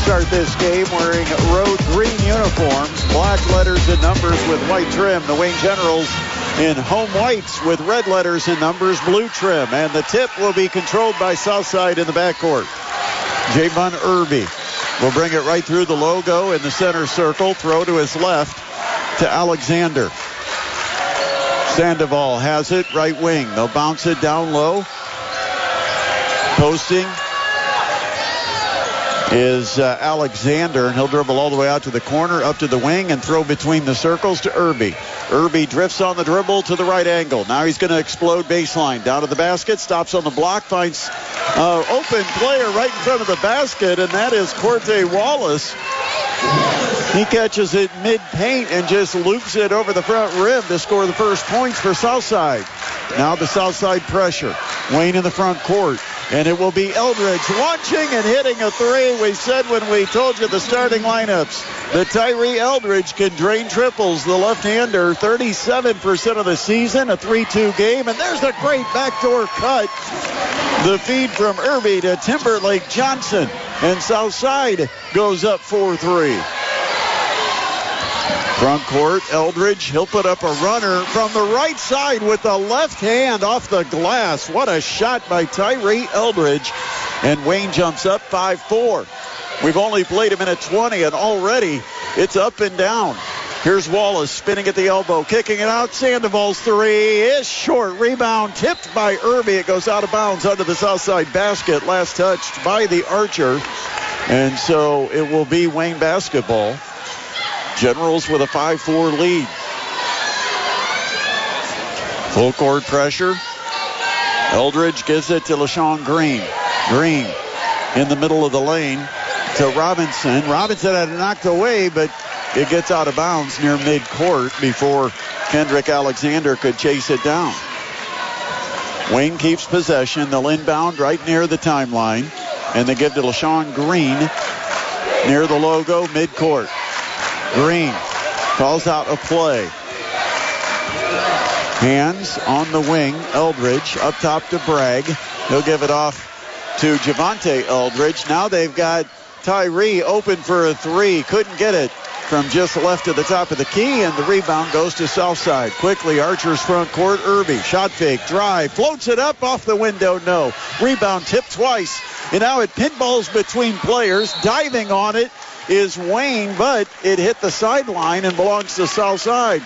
start this game wearing road green uniforms, black letters and numbers with white trim. The Wayne Generals in home whites with red letters and numbers, blue trim. And the tip will be controlled by Southside in the backcourt. Javon Irby will bring it right through the logo in the center circle. Throw to his left to Alexander. Sandoval has it, right wing. They'll bounce it down low. Posting is Alexander, and he'll dribble all the way out to the corner, up to the wing, and throw between the circles to Irby. Irby drifts on the dribble to the right angle. Now he's going to explode baseline. Down to the basket, stops on the block, finds open player right in front of the basket, and that is Corte Wallace. He catches it mid-paint and just loops it over the front rim to score the first points for Southside. Now the Southside pressure. Wayne in the front court. And it will be Eldridge launching and hitting a three. We said when we told you the starting lineups that Tyree Eldridge can drain triples. The left-hander, 37% of the season, a 3-2 game. And there's a great backdoor cut. The feed from Irby to Timberlake Johnson. And Southside goes up 4-3. Front court, Eldridge, he'll put up a runner from the right side with the left hand off the glass. What a shot by Tyree Eldridge. And Wayne jumps up 5-4. We've only played a minute 20, and already it's up and down. Here's Wallace spinning at the elbow, kicking it out. Sandoval's three is short. Rebound tipped by Irby. It goes out of bounds under the Southside basket. Last touched by the Archer. And so it will be Wayne basketball. Generals with a 5-4 lead. Full court pressure. Eldridge gives it to LaShawn Green. Green in the middle of the lane to Robinson. Robinson had it knocked away, but it gets out of bounds near midcourt before Kendrick Alexander could chase it down. Wayne keeps possession. They'll inbound right near the timeline, and they give to LaShawn Green near the logo midcourt. Green calls out a play. Hands on the wing. Eldridge up top to Bragg. He'll give it off to Javonte Eldridge. Now they've got Tyree open for a three. Couldn't get it from just left of the top of the key, and the rebound goes to Southside. Quickly, Archer's front court. Irby, shot fake, drive, floats it up off the window. No. Rebound tipped twice. And now it pinballs between players. Diving on it is Wayne, but it hit the sideline and belongs to Southside.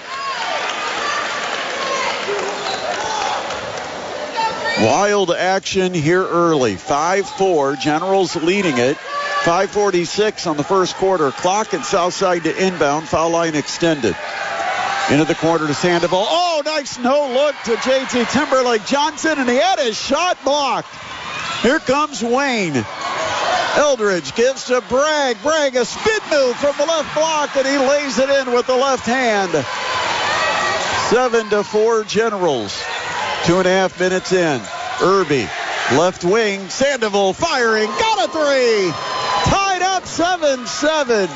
Wild action here early. 5-4, Generals leading it. 5:46 on the first quarter clock, and Southside to inbound. Foul line extended. Into the corner to Sandoval. Oh, nice no look to JT Timberlake Johnson, and he had his shot blocked. Here comes Wayne. Eldridge gives to Bragg. Bragg, a spin move from the left block, and he lays it in with the left hand. 7-4 Generals. 2.5 minutes in. Irby, left wing. Sandoval firing. Got a three. Tied up 7-7.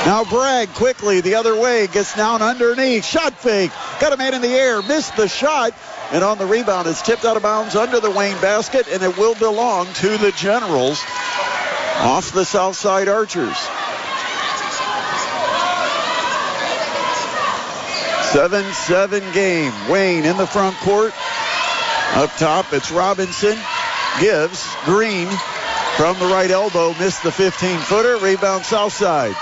Now Bragg quickly the other way. Gets down underneath. Shot fake. Got a man in the air. Missed the shot. And on the rebound, it's tipped out of bounds under the Wayne basket, and it will belong to the Generals off the Southside Archers. 7-7 game. Wayne in the front court. Up top, it's Robinson. Gives. Green from the right elbow. Missed the 15-footer. Rebound Southside.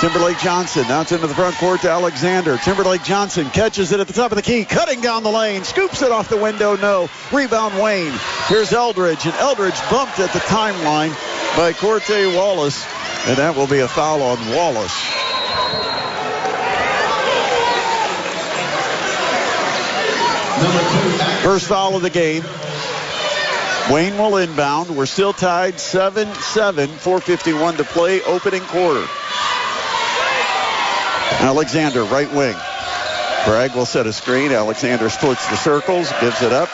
Timberlake Johnson. Now it's into the front court to Alexander. Timberlake Johnson catches it at the top of the key. Cutting down the lane. Scoops it off the window. No. Rebound Wayne. Here's Eldridge. And Eldridge bumped at the timeline by Corte Wallace. And that will be a foul on Wallace. First foul of the game. Wayne will inbound. We're still tied 7-7. 4:51 to play. Opening quarter. Alexander, right wing. Bragg will set a screen. Alexander splits the circles, gives it up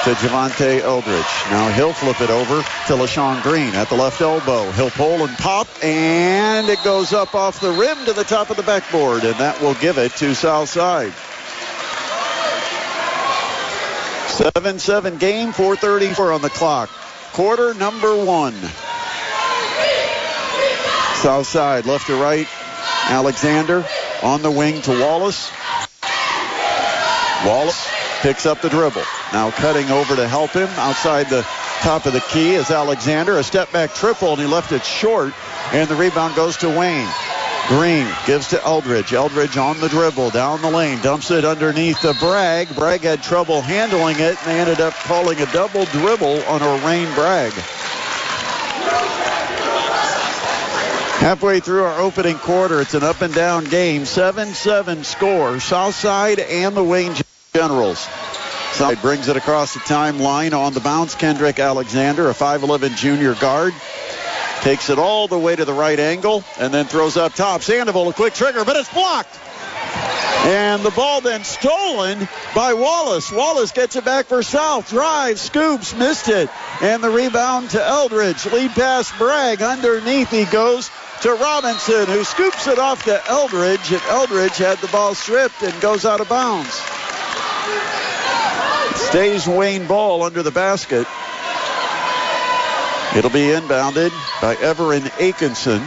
to Javonte Eldridge. Now he'll flip it over to LaShawn Green at the left elbow. He'll pull and pop, and it goes up off the rim to the top of the backboard, and that will give it to Southside. 7-7 game, 4:34 on the clock. Quarter number one. South side, left to right. Alexander on the wing to Wallace. Wallace picks up the dribble. Now cutting over to help him outside the top of the key is Alexander. A step back triple, and he left it short. And the rebound goes to Wayne. Green gives to Eldridge. Eldridge on the dribble, down the lane, dumps it underneath to Bragg. Bragg had trouble handling it, and they ended up calling a double dribble on O'Rain Bragg. Halfway through our opening quarter, it's an up and down game. 7-7 score. Southside and the Wayne Generals. Southside brings it across the timeline on the bounce. Kendrick Alexander, a 5'11 junior guard. Takes it all the way to the right angle and then throws up top. Sandoval, a quick trigger, but it's blocked. And the ball then stolen by Wallace. Wallace gets it back for South. Drive, scoops, missed it. And the rebound to Eldridge. Lead pass Bragg. Underneath he goes to Robinson, who scoops it off to Eldridge. And Eldridge had the ball stripped and goes out of bounds. Stays Wayne ball under the basket. It'll be inbounded by Everin Atkinson.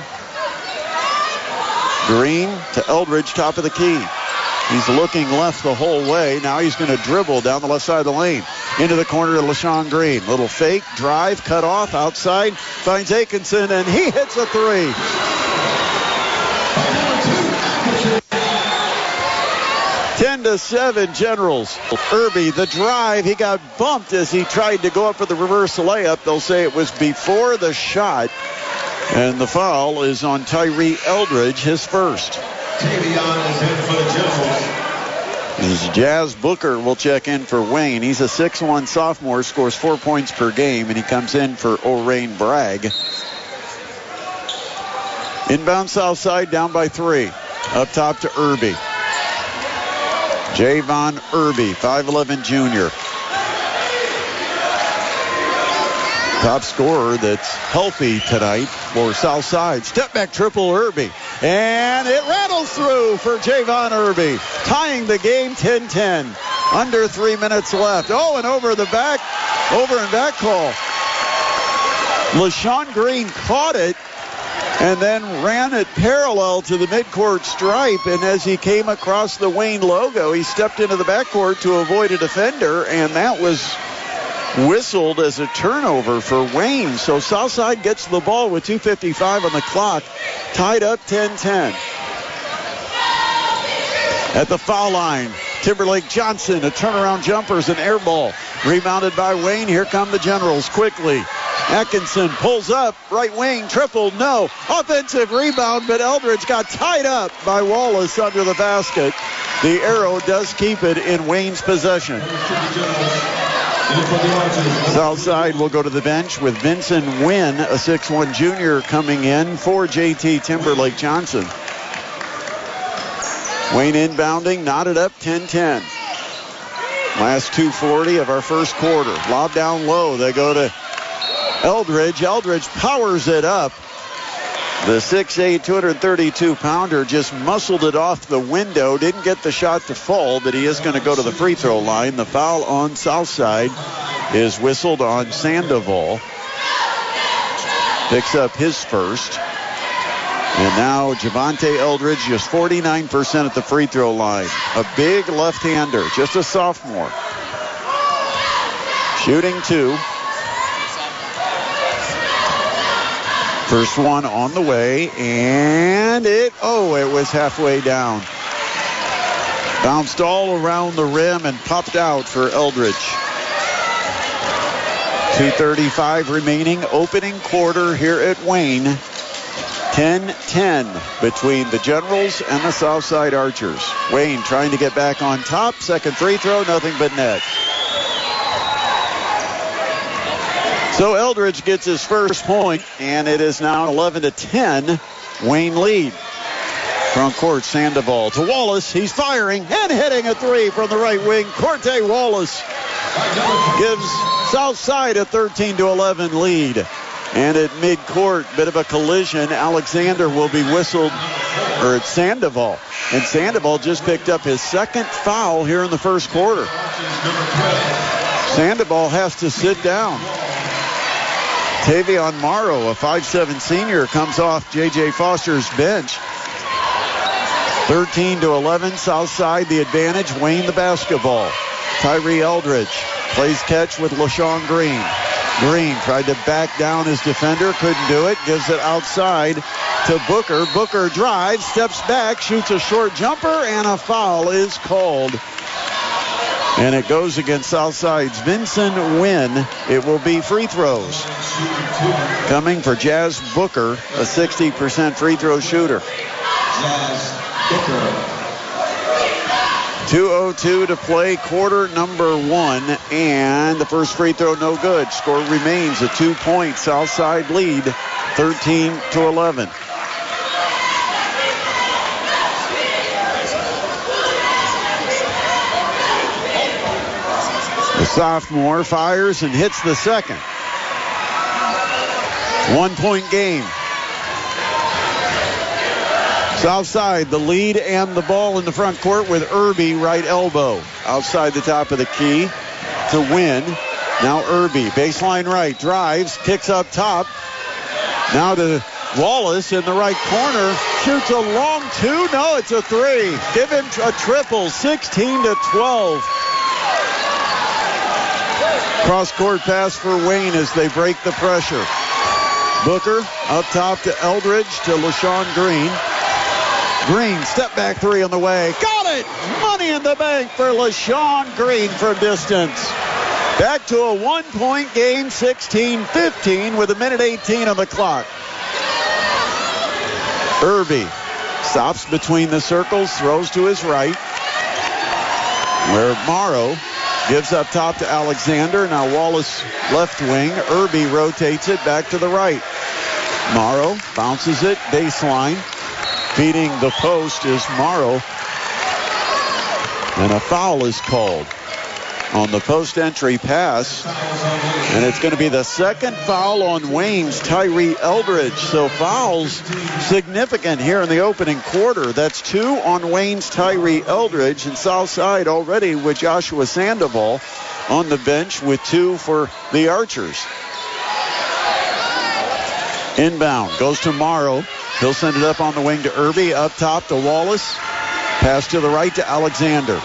Green to Eldridge, top of the key. He's looking left the whole way. Now he's going to dribble down the left side of the lane. Into the corner to LaShawn Green. Little fake, drive, cut off, outside. Finds Atkinson, and he hits a three. Ten to 7 Generals. Irby, the drive. He got bumped as he tried to go up for the reverse layup. They'll say it was before the shot. And the foul is on Tyree Eldridge, his first. As Jazz Booker will check in for Wayne. He's a 6'1 sophomore, scores 4 points per game, and he comes in for O'Rain Bragg. Inbound south side, down by 3. Up top to Irby. Javon Irby, 5'11 junior. Top scorer that's healthy tonight for Southside. Step back triple Irby. And it rattles through for Javon Irby. Tying the game 10-10. Under 3 minutes left. Oh, and over and back call. LaShawn Green caught it and then ran it parallel to the midcourt stripe. And as he came across the Wayne logo, he stepped into the backcourt to avoid a defender, and that was whistled as a turnover for Wayne. So Southside gets the ball with 2:55 on the clock, tied up 10-10. At the foul line, Timberlake Johnson, a turnaround jumper's an air ball. Rebounded by Wayne. Here come the Generals quickly. Atkinson pulls up, right wing, triple, no. Offensive rebound, but Eldridge got tied up by Wallace under the basket. The arrow does keep it in Wayne's possession. Southside will go to the bench with Vincent Wynn, a 6'1 junior, coming in for JT Timberlake Johnson. Wayne inbounding, knotted up 10-10. Last 2:40 of our first quarter. Lob down low. They go to Eldridge. Eldridge powers it up. The 6'8", 232-pounder just muscled it off the window. Didn't get the shot to fall, but he is going to go to the free throw line. The foul on Southside is whistled on Sandoval. Picks up his first. And now Javonte Eldridge just 49% at the free throw line. A big left-hander, just a sophomore. Shooting 2. First one on the way, and it was halfway down. Bounced all around the rim and popped out for Eldridge. 2:35 remaining, opening quarter here at Wayne. 10-10 between the Generals and the Southside Archers. Wayne trying to get back on top. Second free throw, nothing but net. So Eldridge gets his first point, and it is now 11-10. Wayne lead. Front court, Sandoval to Wallace. He's firing and hitting a three from the right wing. Corte Wallace gives Southside a 13-11 lead. And at midcourt, bit of a collision. Alexander will be whistled, or it's Sandoval. And Sandoval just picked up his second foul here in the first quarter. Sandoval has to sit down. Tavion Morrow, a 5'7" senior, comes off J.J. Foster's bench. 13-11, Southside the advantage. Wayne the basketball. Tyree Eldridge plays catch with LaShawn Green. Green tried to back down his defender, couldn't do it, gives it outside to Booker. Booker drives, steps back, shoots a short jumper, and a foul is called. And it goes against Southside's Vincent Wynn. It will be free throws. Coming for Jazz Booker, a 60% free throw shooter. 2:02 to play, quarter number 1, and the first free throw no good. Score remains a 2-point Southside lead, 13-11. The sophomore fires and hits the second. 1-point game. Southside, the lead and the ball in the front court with Irby right elbow. Outside the top of the key to Win. Now Irby, baseline right, drives, kicks up top. Now to Wallace in the right corner. Shoots a long 2. No, it's a 3. Give him a triple, 16-12. Cross-court pass for Wayne as they break the pressure. Booker up top to Eldridge to LaShawn Green. Green, step back 3 on the way. Got it! Money in the bank for LaShawn Green from distance. Back to a 1-point game, 16-15 with 1:18 on the clock. Irby stops between the circles, throws to his right. Where Morrow gives up top to Alexander. Now Wallace left wing. Irby rotates it back to the right. Morrow bounces it, baseline. Beating the post is Morrow. And a foul is called on the post entry pass. And it's going to be the second foul on Wayne's Tyree Eldridge. So fouls significant here in the opening quarter. That's 2 on Wayne's Tyree Eldridge. And Southside already with Joshua Sandoval on the bench with 2 for the Archers. Inbound goes to Morrow. He'll send it up on the wing to Irby. Up top to Wallace. Pass to the right to Alexander.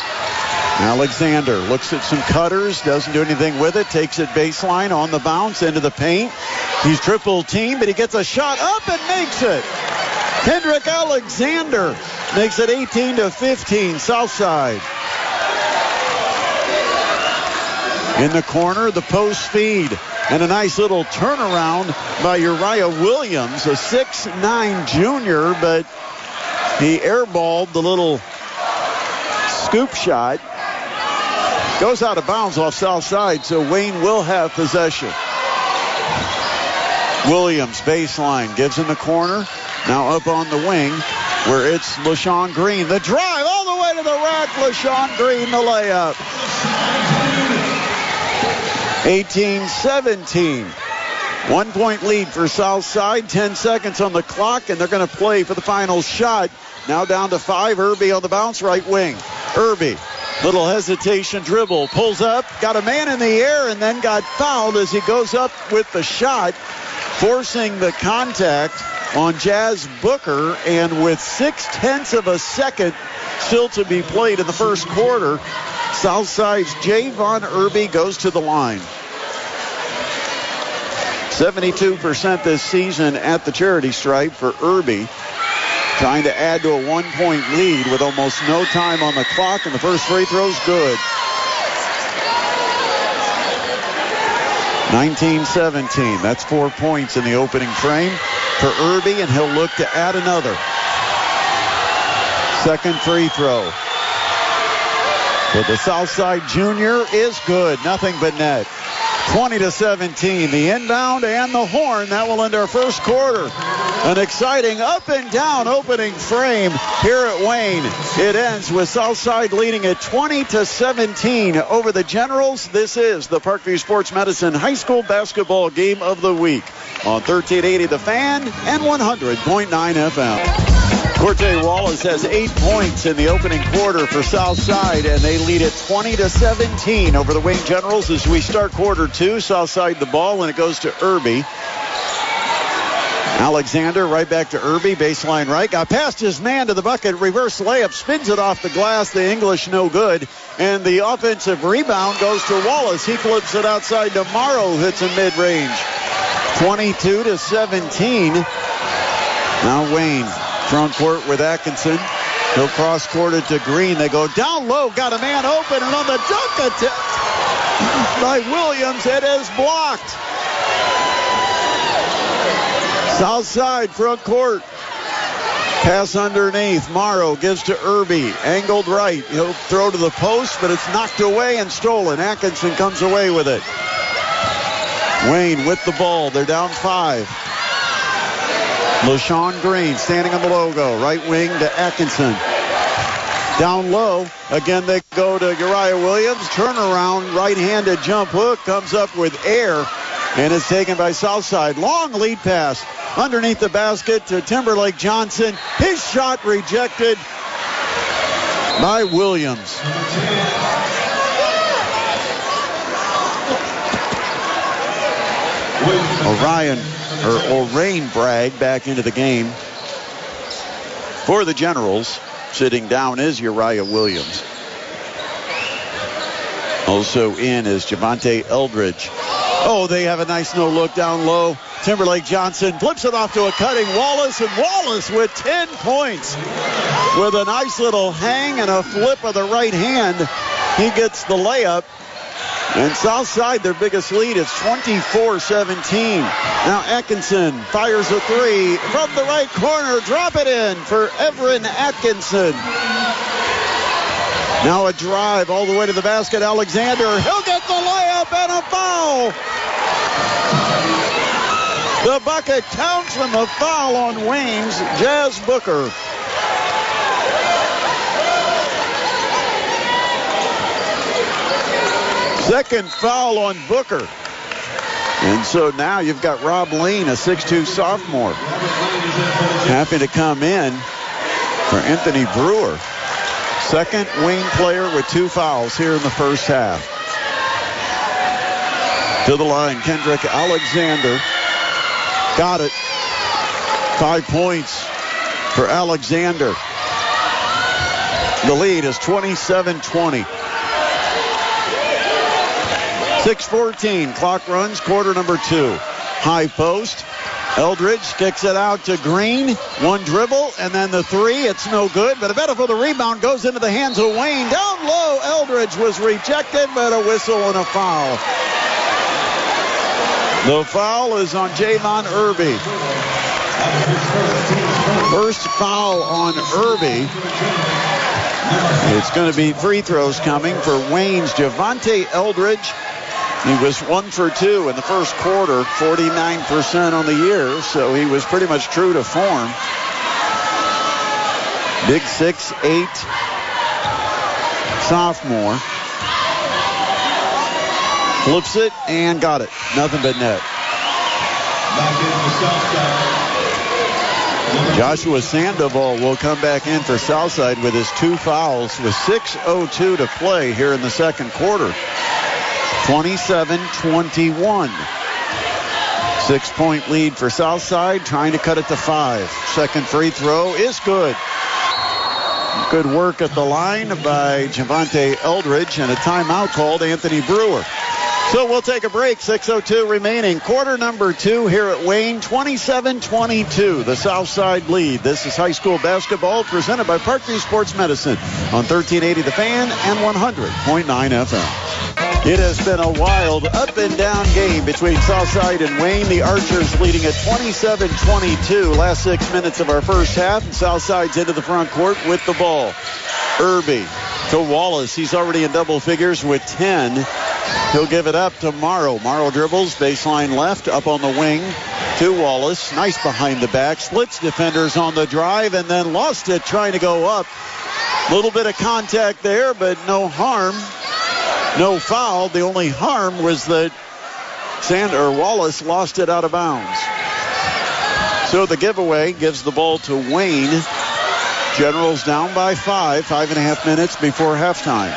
Alexander looks at some cutters. Doesn't do anything with it. Takes it baseline on the bounce into the paint. He's triple teamed, but he gets a shot up and makes it. Kendrick Alexander makes it 18-15 Southside. In the corner, the post feed. And a nice little turnaround by Uriah Williams, a 6'9" junior, but he airballed the little scoop shot. Goes out of bounds off Southside, so Wayne will have possession. Williams, baseline, gives in the corner. Now up on the wing, where it's LaShawn Green. The drive all the way to the rack. LaShawn Green, the layup. 18-17. 1-point lead for Southside. 10 seconds on the clock, and they're going to play for the final shot. Now down to 5. Irby on the bounce, right wing. Irby, little hesitation dribble. Pulls up, got a man in the air, and then got fouled as he goes up with the shot, forcing the contact on Jazz Booker. And with 0.6 of a second still to be played in the first quarter, Southside's Javon Irby goes to the line. 72% this season at the charity stripe for Irby. Trying to add to a 1-point lead with almost no time on the clock, and the first free throw's good. 19-17. That's 4 points in the opening frame for Irby, and he'll look to add another. Second free throw for the Southside junior is good. Nothing but net. 20-17. The inbound and the horn. That will end our first quarter. An exciting up and down opening frame here at Wayne. It ends with Southside leading at 20-17 over the Generals. This is the Parkview Sports Medicine High School Basketball Game of the Week on 1380 The Fan and 100.9 FM. Corte Wallace has 8 points in the opening quarter for Southside, and they lead it 20-17 over the Wayne Generals as we start quarter 2. Southside the ball, and it goes to Irby. Alexander right back to Irby, baseline right. Got past his man to the bucket, reverse layup, spins it off the glass. The English no good. And the offensive rebound goes to Wallace. He flips it outside to Morrow, hits in mid-range. 22-17. Now Wayne, front court with Atkinson. He'll cross court it to Green. They go down low, got a man open, and on the dunk attempt by Williams, it is blocked. Southside front court. Pass underneath. Morrow gives to Irby. Angled right. He'll throw to the post, but it's knocked away and stolen. Atkinson comes away with it. Wayne with the ball. They're down 5. LaShawn Green standing on the logo. Right wing to Atkinson. Down low. Again, they go to Uriah Williams. Turnaround. Right-handed jump hook. Comes up with air. And it's taken by Southside. Long lead pass underneath the basket to Timberlake Johnson. His shot rejected by Williams. Orain Bragg back into the game for the Generals. Sitting down is Uriah Williams. Also in is Javante Eldridge. Oh, they have a nice no-look down low. Timberlake Johnson flips it off to a cutting Wallace, and Wallace with 10 points. With a nice little hang and a flip of the right hand, he gets the layup. And Southside, their biggest lead, is 24-17. Now Atkinson fires a 3 from the right corner. Drop it in for Everin Atkinson. Now a drive all the way to the basket. Alexander, he'll get the layup and a foul. The bucket counts from the foul on Wayne's Jazz Booker. Second foul on Booker. And so now you've got Rob Lane, a 6'2 sophomore, having to come in for Anthony Brewer. Second Wayne player with 2 fouls here in the first half. To the line, Kendrick Alexander. Got it. 5 points for Alexander. The lead is 27-20. 6:14. Clock runs. Quarter number 2. High post. Eldridge kicks it out to Green. One dribble, and then the 3. It's no good, but a battle for the rebound goes into the hands of Wayne. Down low, Eldridge was rejected, but a whistle and a foul. The foul is on Javon Irby. First foul on Irby. It's going to be free throws coming for Wayne's Javante Eldridge. He was 1 for 2 in the first quarter, 49% on the year, so he was pretty much true to form. Big 6'8" sophomore. Flips it and got it. Nothing but net. Joshua Sandoval will come back in for Southside with his 2 fouls with 6:02 to play here in the second quarter. 27-21. 6-point lead for Southside, trying to cut it to 5. Second free throw is good. Good work at the line by Javante Eldridge, and a timeout called Anthony Brewer. So we'll take a break. 6:02 remaining. Quarter number 2 here at Wayne. 27-22. The Southside lead. This is high school basketball presented by Parkview Sports Medicine on 1380 The Fan and 100.9 FM. It has been a wild up and down game between Southside and Wayne. The Archers leading at 27-22. Last 6 minutes of our first half, and Southside's into the front court with the ball. Irby to Wallace. He's already in double figures with 10. He'll give it up to Morrow. Morrow dribbles, baseline left, up on the wing to Wallace. Nice behind the back. Splits defenders on the drive and then lost it trying to go up. A little bit of contact there, but no harm. No foul. The only harm was that Wallace lost it out of bounds. So the giveaway gives the ball to Wayne. Generals down by 5.5 minutes before halftime.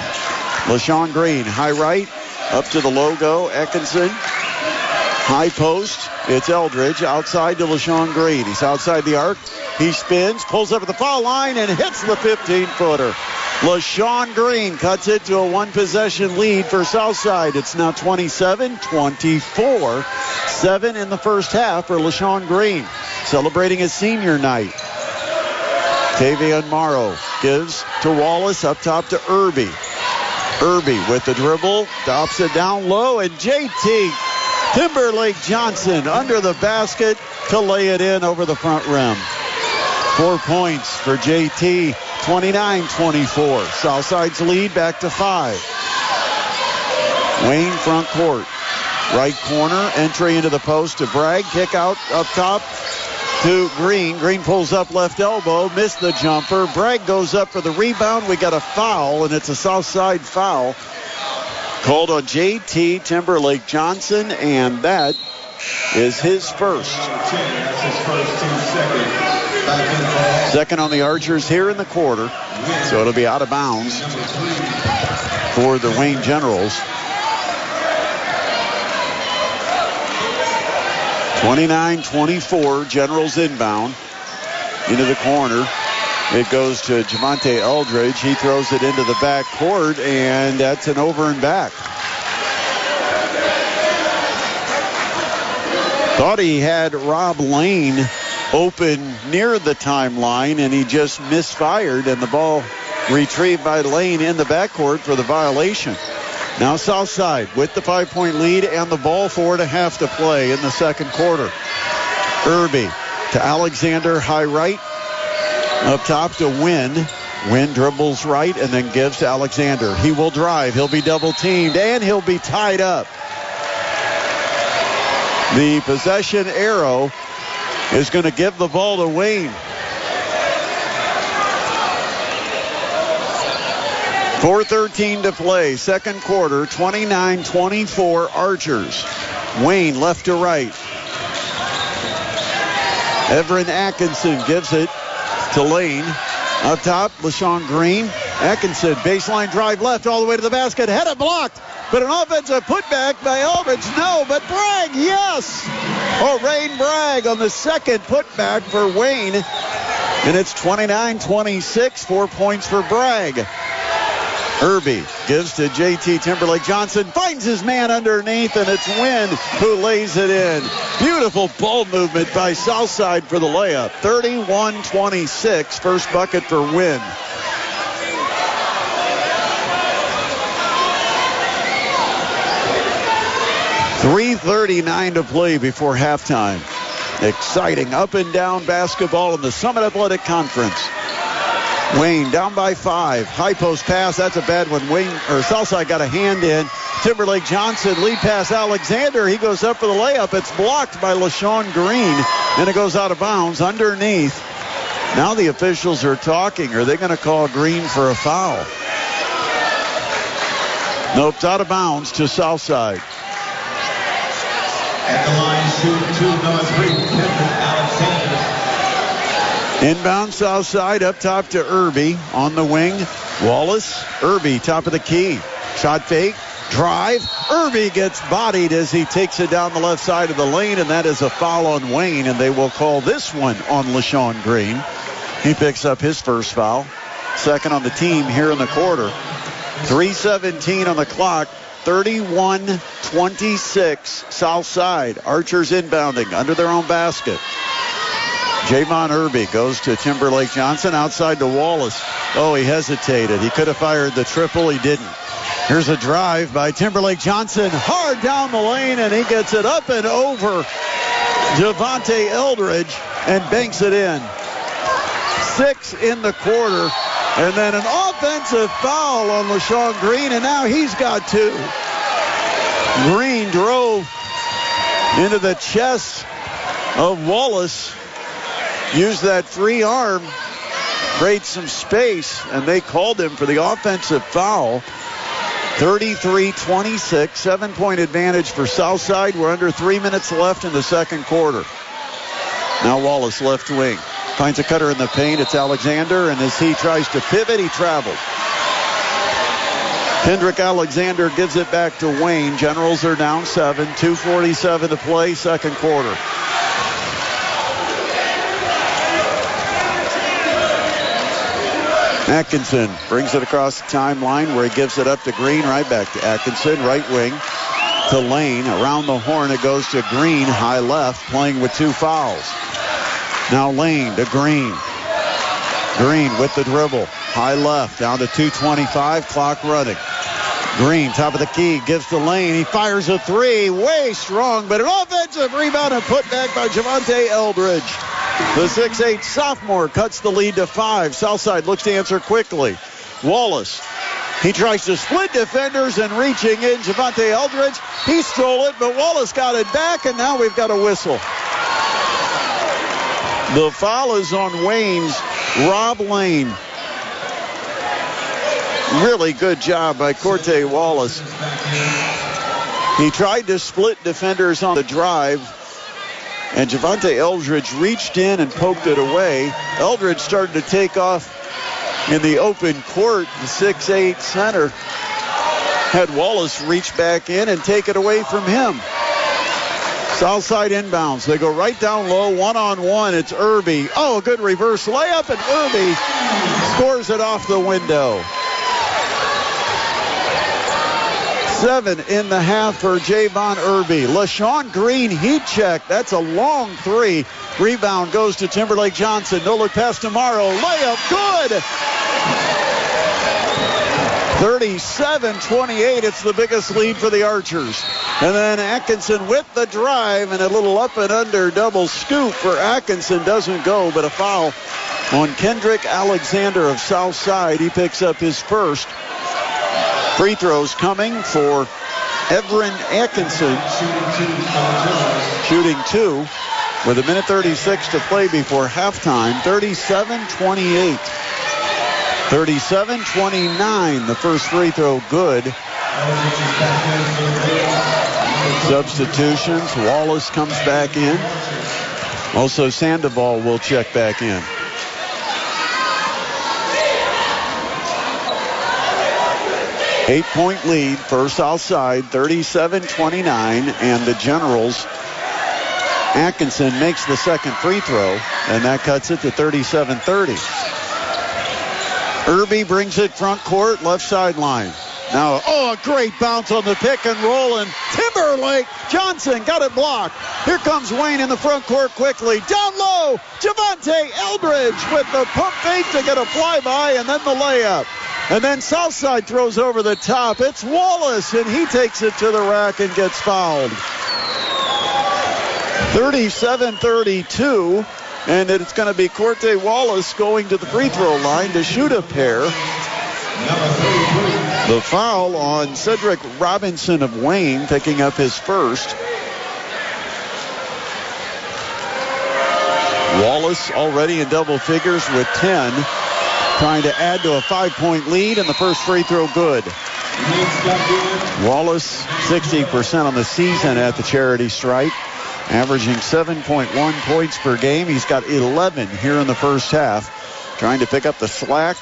LaShawn Green, high right, up to the logo, Atkinson. High post, it's Eldridge, outside to LaShawn Green. He's outside the arc. He spins, pulls up at the foul line, and hits the 15-footer. LaShawn Green cuts it to a one-possession lead for Southside. It's now 27-24. 7 in the first half for LaShawn Green, celebrating his senior night. Tavion Morrow gives to Wallace, up top to Irby. Irby with the dribble, drops it down low, and JT Timberlake Johnson under the basket to lay it in over the front rim. 4 points for JT, 29-24. Southside's lead back to 5. Wayne front court. Right corner, entry into the post to Bragg. Kick out up top to Green. Green pulls up left elbow, missed the jumper. Bragg goes up for the rebound. We got a foul, and it's a Southside foul called on JT Timberlake Johnson, and that is his first. Second on the Archers here in the quarter, so it'll be out of bounds for the Wayne Generals. 29-24, Generals inbound into the corner. It goes to Javante Eldridge. He throws it into the back court, and that's an over and back. Thought he had Rob Lane open near the timeline, and he just misfired, and the ball retrieved by Lane in the backcourt for the violation. Now Southside with the 5-point lead and the ball 4.5 to play in the second quarter. Irby to Alexander, high right. Up top to Wynn. Wynn dribbles right and then gives to Alexander. He will drive. He'll be double teamed and he'll be tied up. The possession arrow is going to give the ball to Wayne. 4:13 to play, second quarter, 29-24 Archers. Wayne left to right. Everin Atkinson gives it to Lane. Up top, LaShawn Green. Atkinson, baseline drive left all the way to the basket. Had it blocked, but an offensive putback by Eldridge. No, but Bragg, yes. O'Rain Bragg on the second putback for Wayne. And it's 29-26, 4 points for Bragg. Irby gives to JT Timberlake Johnson, finds his man underneath, and it's Wynn who lays it in. Beautiful ball movement by Southside for the layup. 31-26, first bucket for Wynn. .339 to play before halftime. Exciting up and down basketball in the Summit Athletic Conference. Wayne down by 5. High post pass. That's a bad one. Southside got a hand in. Timberlake Johnson, lead pass Alexander. He goes up for the layup. It's blocked by LaShawn Green, and it goes out of bounds underneath. Now the officials are talking. Are they going to call Green for a foul? Nope, it's out of bounds to Southside. At the line, shooting 2, number 3, Kendrick Alexander. Inbound Southside, up top to Irby. On the wing, Wallace. Irby, top of the key. Shot fake, drive. Irby gets bodied as he takes it down the left side of the lane, and that is a foul on Wayne, and they will call this one on LaShawn Green. He picks up his first foul. Second on the team here in the quarter. 3:17 on the clock. 31-26 Southside. Archers inbounding under their own basket. Javon Irby goes to Timberlake Johnson, outside to Wallace. Oh, he hesitated. He could have fired the triple. He didn't. Here's a drive by Timberlake Johnson. Hard down the lane, and he gets it up and over Javante Eldridge and banks it in. 6 in the quarter. And then an offensive foul on LaShawn Green, and now he's got 2. Green drove into the chest of Wallace. Used that free arm, create some space, and they called him for the offensive foul. 33-26, 7-point advantage for Southside. We're under 3 minutes left in the second quarter. Now Wallace left wing. Finds a cutter in the paint. It's Alexander, and as he tries to pivot, he traveled. Kendrick Alexander gives it back to Wayne. Generals are down 7. 2:47 to play, second quarter. Atkinson brings it across the timeline where he gives it up to Green. Right back to Atkinson, right wing to Lane. Around the horn it goes to Green, high left, playing with 2 fouls. Now Lane to Green. Green with the dribble. High left, down to 2:25, clock running. Green, top of the key, gives to Lane. He fires a 3, way strong, but an offensive rebound and put back by Javante Eldridge. The 6'8 sophomore cuts the lead to 5. Southside looks to answer quickly. Wallace, he tries to split defenders and reaching in. Javante Eldridge, he stole it, but Wallace got it back, and now we've got a whistle. The foul is on Wayne's Rob Lane. Really good job by Corte Wallace. He tried to split defenders on the drive, and Javante Eldridge reached in and poked it away. Eldridge started to take off in the open court. The 6'8 center had Wallace reach back in and take it away from him. Southside inbounds. They go right down low, one-on-one. It's Irby. Oh, a good reverse layup, and Irby scores it off the window. 7 in the half for Javon Irby. LaShawn Green, heat check. That's a long 3. Rebound goes to Timberlake Johnson. No look pass tomorrow. Layup, good. 37-28. It's the biggest lead for the Archers. And then Atkinson with the drive, and a little up and under double scoop for Atkinson. Doesn't go, but a foul on Kendrick Alexander of Southside. He picks up his first. Free throws coming for Everin Atkinson. Shooting 2 with 1:36 to play before halftime. 37-28. 37-29. The first free throw good. Substitutions. Wallace comes back in. Also Sandoval will check back in. 8-point lead for Southside, 37-29, and the Generals. Atkinson makes the second free throw, and that cuts it to 37-30. Irby brings it front court, left sideline. Now, a great bounce on the pick and roll, and Timberlake Johnson got it blocked. Here comes Wayne in the front court quickly. Down low, Javante Eldridge with the pump fake to get a flyby, and then the layup. And then Southside throws over the top. It's Wallace, and he takes it to the rack and gets fouled. 37-32, and it's going to be Corte Wallace going to the free throw line to shoot a pair. The foul on Cedric Robinson of Wayne, picking up his first. Wallace already in double figures with 10. Trying to add to a 5-point lead, and the first free throw good. Wallace, 60% on the season at the charity stripe, averaging 7.1 points per game. He's got 11 here in the first half. Trying to pick up the slack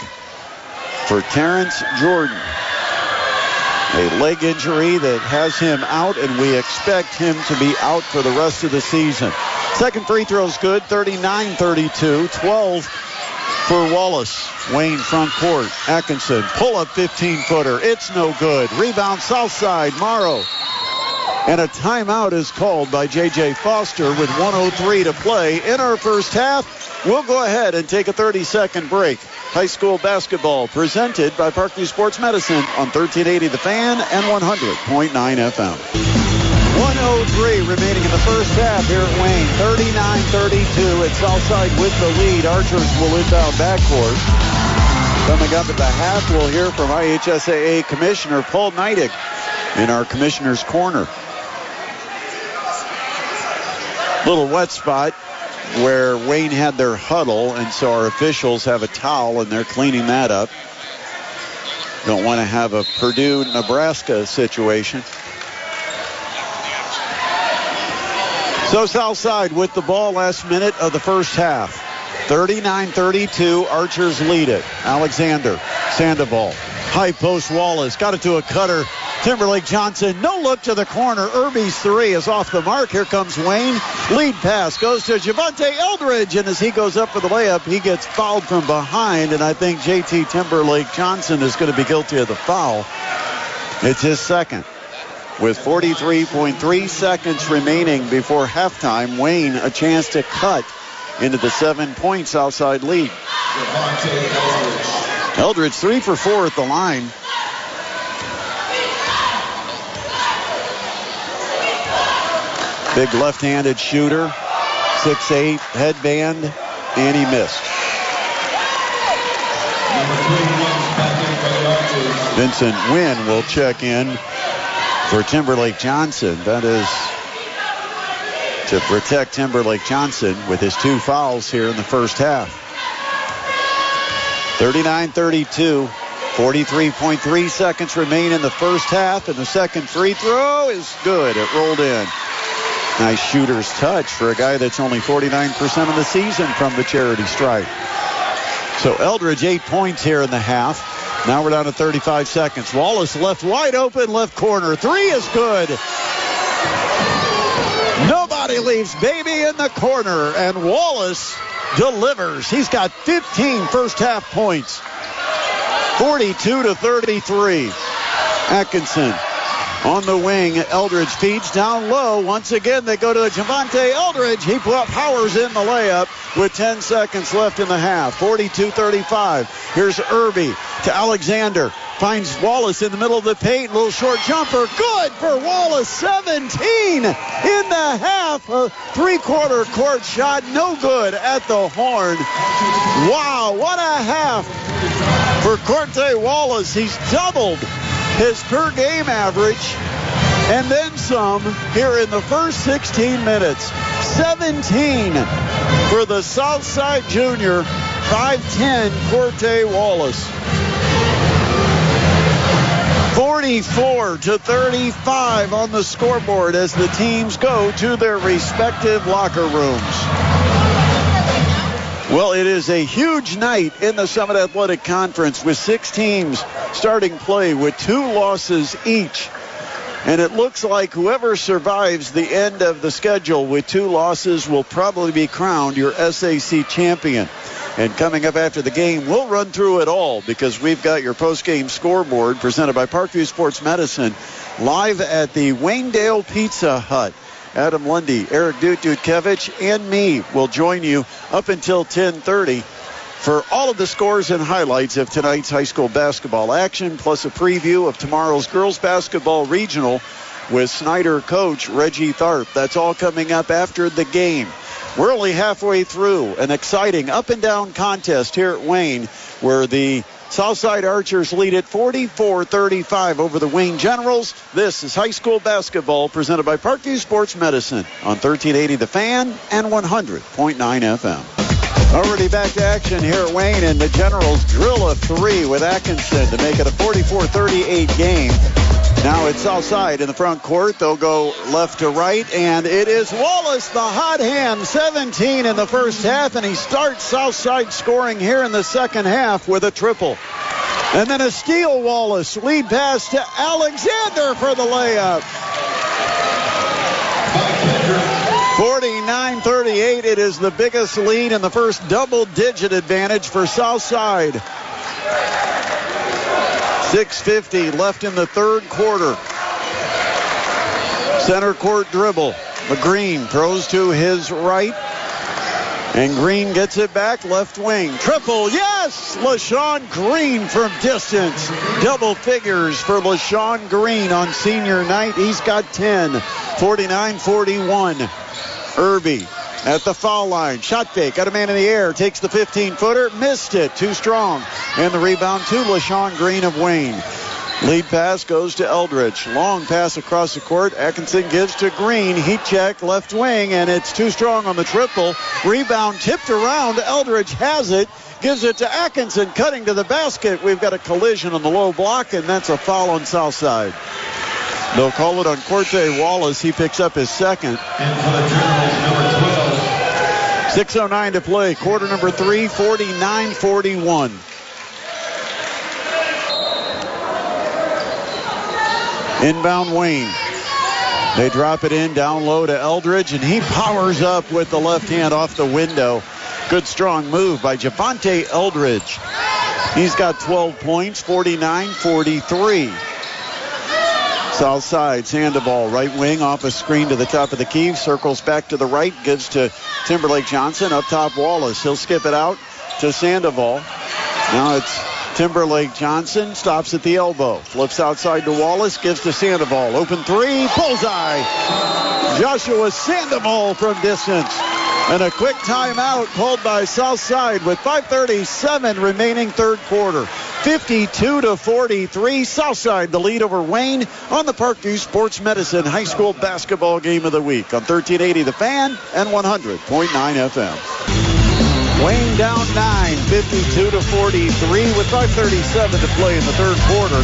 for Terrence Jordan. A leg injury that has him out, and we expect him to be out for the rest of the season. Second free throw's good, 39-32, 12 for Wallace. Wayne front court. Atkinson, pull-up 15-footer. It's no good. Rebound Southside. Morrow. And a timeout is called by J.J. Foster with 1:03 to play in our first half. We'll go ahead and take a 30-second break. High school basketball presented by Parkview Sports Medicine on 1380 The Fan and 100.9 FM. 1:03 remaining in the first half here at Wayne. 39-32 at Southside with the lead. Archers will inbound backcourt. Coming up at the half, we'll hear from IHSAA Commissioner Paul Neidig in our Commissioner's Corner. Little wet spot where Wayne had their huddle, and so our officials have a towel and they're cleaning that up. Don't want to have a Purdue-Nebraska situation. So Southside with the ball last minute of the first half. 39-32, Archers lead it. Alexander, Sandoval, high post Wallace, got it to a cutter. Timberlake Johnson, no look to the corner. Irby's three is off the mark. Here comes Wayne. Lead pass goes to Javante Eldridge, and as he goes up for the layup, he gets fouled from behind, and I think JT Timberlake Johnson is going to be guilty of the foul. It's his second. With 43.3 seconds remaining before halftime, Wayne a chance to cut into the 7-point Southside lead. Eldridge 3 for 4 at the line. Big left-handed shooter, 6'8", headband, and he missed. Vincent Wynn will check in for Timberlake Johnson. That is to protect Timberlake Johnson with his 2 fouls here in the first half. 39-32, 43.3 seconds remain in the first half, and the second free throw is good. It rolled in. Nice shooter's touch for a guy that's only 49% of the season from the charity stripe. So Eldridge 8 points here in the half. Now we're down to 35 seconds. Wallace left wide open, left corner. 3 is good. Nobody leaves baby in the corner, and Wallace delivers. He's got 15 first half points. 42-33. Atkinson on the wing. Eldridge feeds down low. Once again, they go to Javante Eldridge. He powers in the layup with 10 seconds left in the half. 42-35. Here's Irby to Alexander. Finds Wallace in the middle of the paint. Little short jumper. Good for Wallace. 17 in the half. A three-quarter court shot. No good at the horn. Wow, what a half for Corte Wallace. He's doubled his per-game average and then some here in the first 16 minutes. 17 for the Southside junior, 5'10", Corte Wallace. 44-35 on the scoreboard as the teams go to their respective locker rooms. Well, it is a huge night in the Summit Athletic Conference with 6 teams starting play with 2 losses each. And it looks like whoever survives the end of the schedule with 2 losses will probably be crowned your SAC champion. And coming up after the game, we'll run through it all because we've got your post-game scoreboard presented by Parkview Sports Medicine live at the Waynedale Pizza Hut. Adam Lundy, Eric Dutkevich, and me will join you up until 10:30 for all of the scores and highlights of tonight's high school basketball action, plus a preview of tomorrow's girls basketball regional with Snyder coach Reggie Tharp. That's all coming up after the game. We're only halfway through an exciting up-and-down contest here at Wayne where the Southside Archers lead at 44-35 over the Wayne Generals. This is high school basketball presented by Parkview Sports Medicine on 1380 The Fan and 100.9 FM. Already back to action here at Wayne, and the Generals drill a 3 with Atkinson to make it a 44-38 game. Now it's Southside in the front court. They'll go left to right, and it is Wallace, the hot hand, 17 in the first half, and he starts Southside scoring here in the second half with a triple. And then a steal, Wallace. Lead pass to Alexander for the layup. 49-38. It is the biggest lead in the first double-digit advantage for Southside. 6:50 left in the third quarter. Center court dribble. McGreen throws to his right. And Green gets it back, left wing. Triple, yes! LaShawn Green from distance. Double figures for LaShawn Green on senior night. He's got 10. 49-41. Irby at the foul line. Shot fake. Got a man in the air. Takes the 15-footer. Missed it. Too strong. And the rebound to LaShawn Green of Wayne. Lead pass goes to Eldridge. Long pass across the court. Atkinson gives to Green. Heat check, left wing, and it's too strong on the triple. Rebound tipped around. Eldridge has it. Gives it to Atkinson, cutting to the basket. We've got a collision on the low block, and that's a foul on Southside. They'll call it on Corte Wallace. He picks up his second. And for the Generals, number 12. 6:09 to play. Quarter number 3, 49-41. Inbound Wayne. They drop it in down low to Eldridge, and he powers up with the left hand off the window. Good strong move by Javante Eldridge. He's got 12 points, 49-43. South side, Sandoval, right wing, off a screen to the top of the key, circles back to the right, gives to Timberlake Johnson. Up top, Wallace. He'll skip it out to Sandoval. Now it's Timberlake Johnson, stops at the elbow, flips outside to Wallace, gives to Sandoval. Open three, bullseye. Joshua Sandoval from distance. And a quick timeout called by Southside with 5:37 remaining third quarter. 52-43, Southside the lead over Wayne on the Parkview Sports Medicine High School Basketball Game of the Week on 1380 The Fan and 100.9 FM. Wayne down 9, 52-43 with 5:37 to play in the third quarter.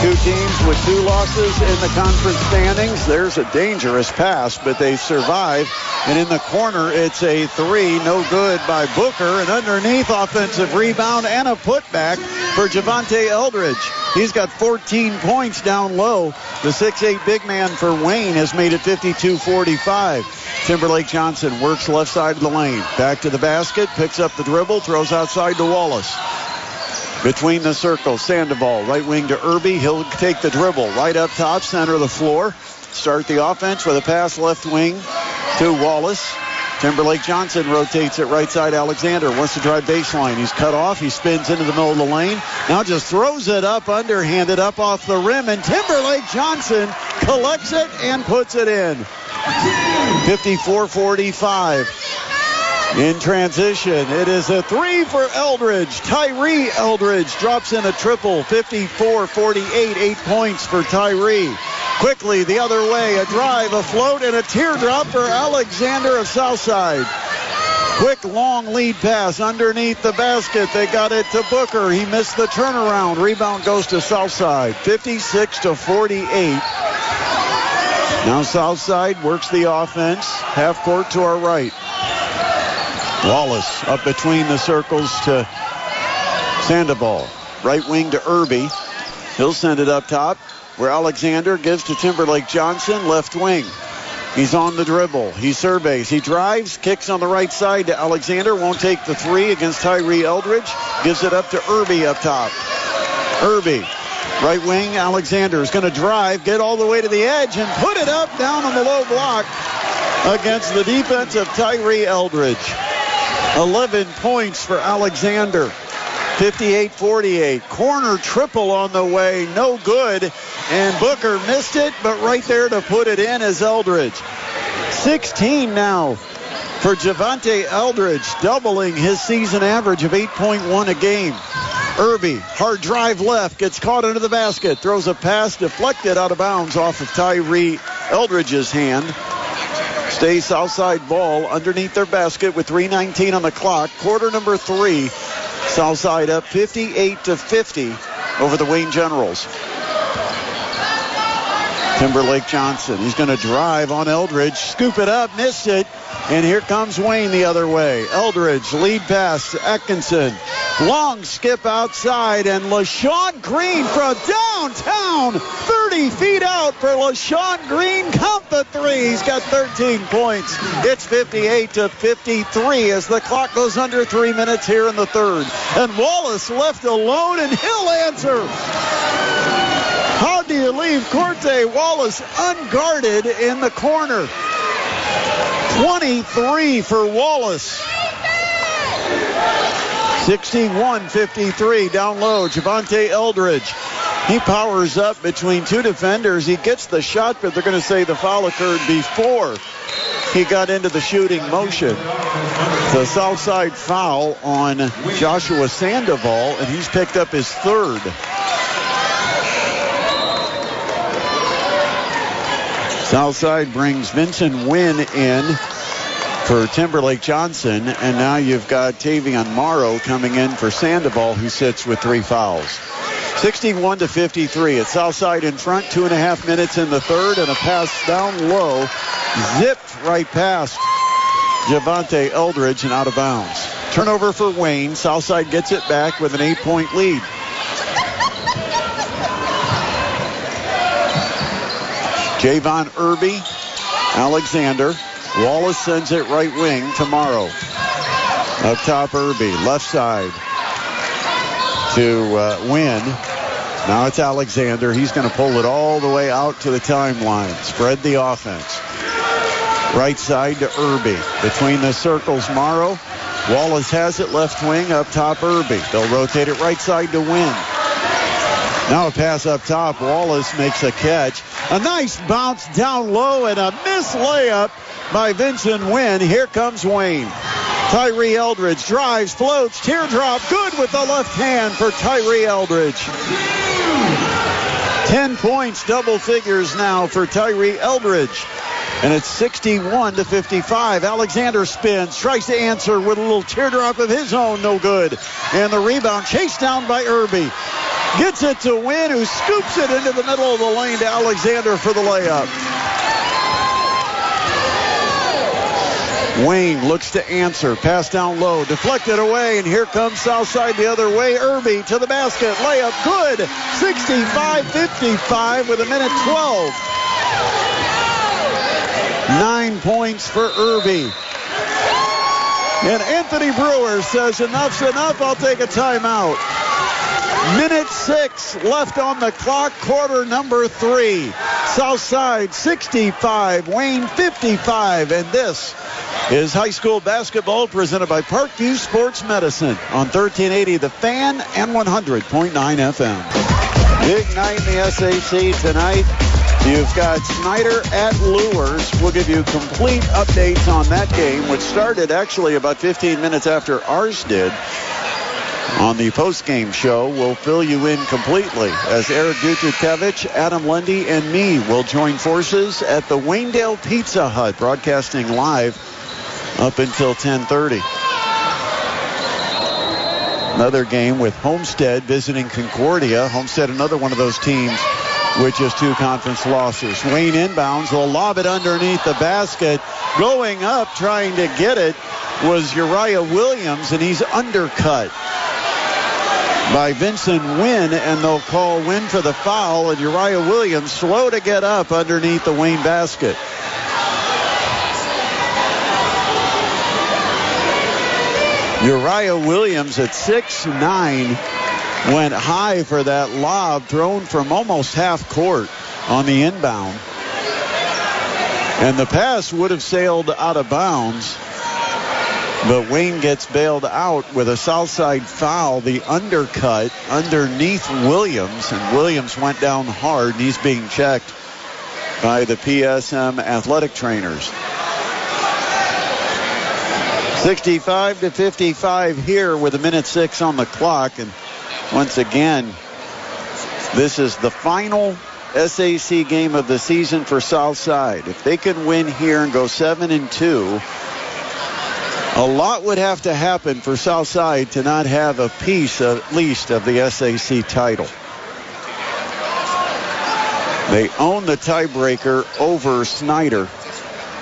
Two teams with 2 losses in the conference standings. There's a dangerous pass, but they survive. And in the corner, it's a 3, no good by Booker. And underneath, offensive rebound and a putback for Javante Eldridge. He's got 14 points down low. The 6'8 big man for Wayne has made it 52-45. Timberlake Johnson works left side of the lane. Back to the basket, picks up the dribble, throws outside to Wallace. Between the circles, Sandoval, right wing to Irby. He'll take the dribble right up top, center of the floor. Start the offense with a pass left wing to Wallace. Timberlake Johnson rotates it right side. Alexander wants to drive baseline. He's cut off. He spins into the middle of the lane. Now just throws it up, underhanded up off the rim. And Timberlake Johnson collects it and puts it in. 54-45. In transition, it is a 3 for Eldridge. Tyree Eldridge drops in a triple. 54-48, 8 points for Tyree. Quickly the other way, a drive, a float, and a teardrop for Alexander of Southside. Quick long lead pass underneath the basket. They got it to Booker. He missed the turnaround. Rebound goes to Southside. 56-48. Now Southside works the offense. Half court to our right. Wallace up between the circles to Sandoval. Right wing to Irby. He'll send it up top where Alexander gives to Timberlake Johnson, left wing. He's on the dribble. He surveys. He drives, kicks on the right side to Alexander. Won't take the 3 against Tyree Eldridge. Gives it up to Irby up top. Irby, right wing. Alexander is going to drive, get all the way to the edge, and put it up down on the low block against the defense of Tyree Eldridge. 11 points for Alexander. 58-48. Corner triple on the way. No good. And Booker missed it, but right there to put it in is Eldridge. 16 now for Javante Eldridge, doubling his season average of 8.1 a game. Irby, hard drive left, gets caught under the basket, throws a pass deflected out of bounds off of Tyree Eldridge's hand. Stays Southside ball underneath their basket with 3:19 on the clock. Quarter number 3. Southside up 58-50 over the Wayne Generals. Timberlake Johnson, he's going to drive on Eldridge, scoop it up, missed it, and here comes Wayne the other way. Eldridge, lead pass to Atkinson. Long skip outside, and LaShawn Green from downtown, 30 feet out for LaShawn Green. Count the 3. He's got 13 points. It's 58-53 as the clock goes under 3 minutes here in the third. And Wallace left alone, and he'll answer. How do you leave Corte Wallace unguarded in the corner? 23 for Wallace. 61-53 down low. Javante Eldridge. He powers up between 2 defenders. He gets the shot, but they're going to say the foul occurred before he got into the shooting motion. The Southside foul on Joshua Sandoval, and he's picked up his 3rd. Southside brings Vincent Wynn in for Timberlake Johnson, and now you've got Tavion Morrow coming in for Sandoval, who sits with 3 fouls. 61-53. It's Southside in front, 2.5 minutes in the third, and a pass down low, zipped right past Javante Eldridge and out of bounds. Turnover for Wayne. Southside gets it back with an 8-point lead. Javon Irby, Alexander. Wallace sends it right wing to Morrow. Up top, Irby, left side to Wynn. Now it's Alexander. He's going to pull it all the way out to the timeline. Spread the offense. Right side to Irby. Between the circles, Morrow. Wallace has it left wing. Up top, Irby. They'll rotate it right side to Wynn. Now a pass up top. Wallace makes a catch. A nice bounce down low and a missed layup by Vincent Wynn. Here comes Wayne. Tyree Eldridge drives, floats, teardrop. Good with the left hand for Tyree Eldridge. 10 points, double figures now for Tyree Eldridge. And it's 61-55. Alexander spins, tries to answer with a little teardrop of his own, no good. And the rebound chased down by Irby. Gets it to Wynn, who scoops it into the middle of the lane to Alexander for the layup. Wayne looks to answer. Pass down low. Deflected away. And here comes Southside the other way. Irby to the basket. Layup good. 65-55 with a minute 12. 9 points for Irby. And Anthony Brewer says, enough's enough. I'll take a timeout. Minute 6 left on the clock. Quarter number 3. Southside 65. Wayne 55. And this is high school basketball presented by Parkview Sports Medicine on 1380 The Fan and 100.9 FM. Big night in the SAC tonight. You've got Snyder at Lures. We'll give you complete updates on that game, which started actually about 15 minutes after ours did. On the post-game show, we'll fill you in completely as Eric Gutukevich, Adam Lundy, and me will join forces at the Waynedale Pizza Hut, broadcasting live up until 10:30. Another game with Homestead visiting Concordia. Homestead, another one of those teams with just 2 conference losses. Wayne inbounds. They'll lob it underneath the basket. Going up, trying to get it, was Uriah Williams, and he's undercut by Vincent Wynn, and they'll call Wynn for the foul, and Uriah Williams slow to get up underneath the Wayne basket. Uriah Williams at 6'9" went high for that lob thrown from almost half court on the inbound. And the pass would have sailed out of bounds, but Wayne gets bailed out with a Southside foul. The undercut underneath Williams, and Williams went down hard, and he's being checked by the PSM athletic trainers. 65-55 here with a minute 6 on the clock. And once again, this is the final SAC game of the season for Southside. If they can win here and go 7-2, a lot would have to happen for Southside to not have a piece, at least, of the SAC title. They own the tiebreaker over Snyder.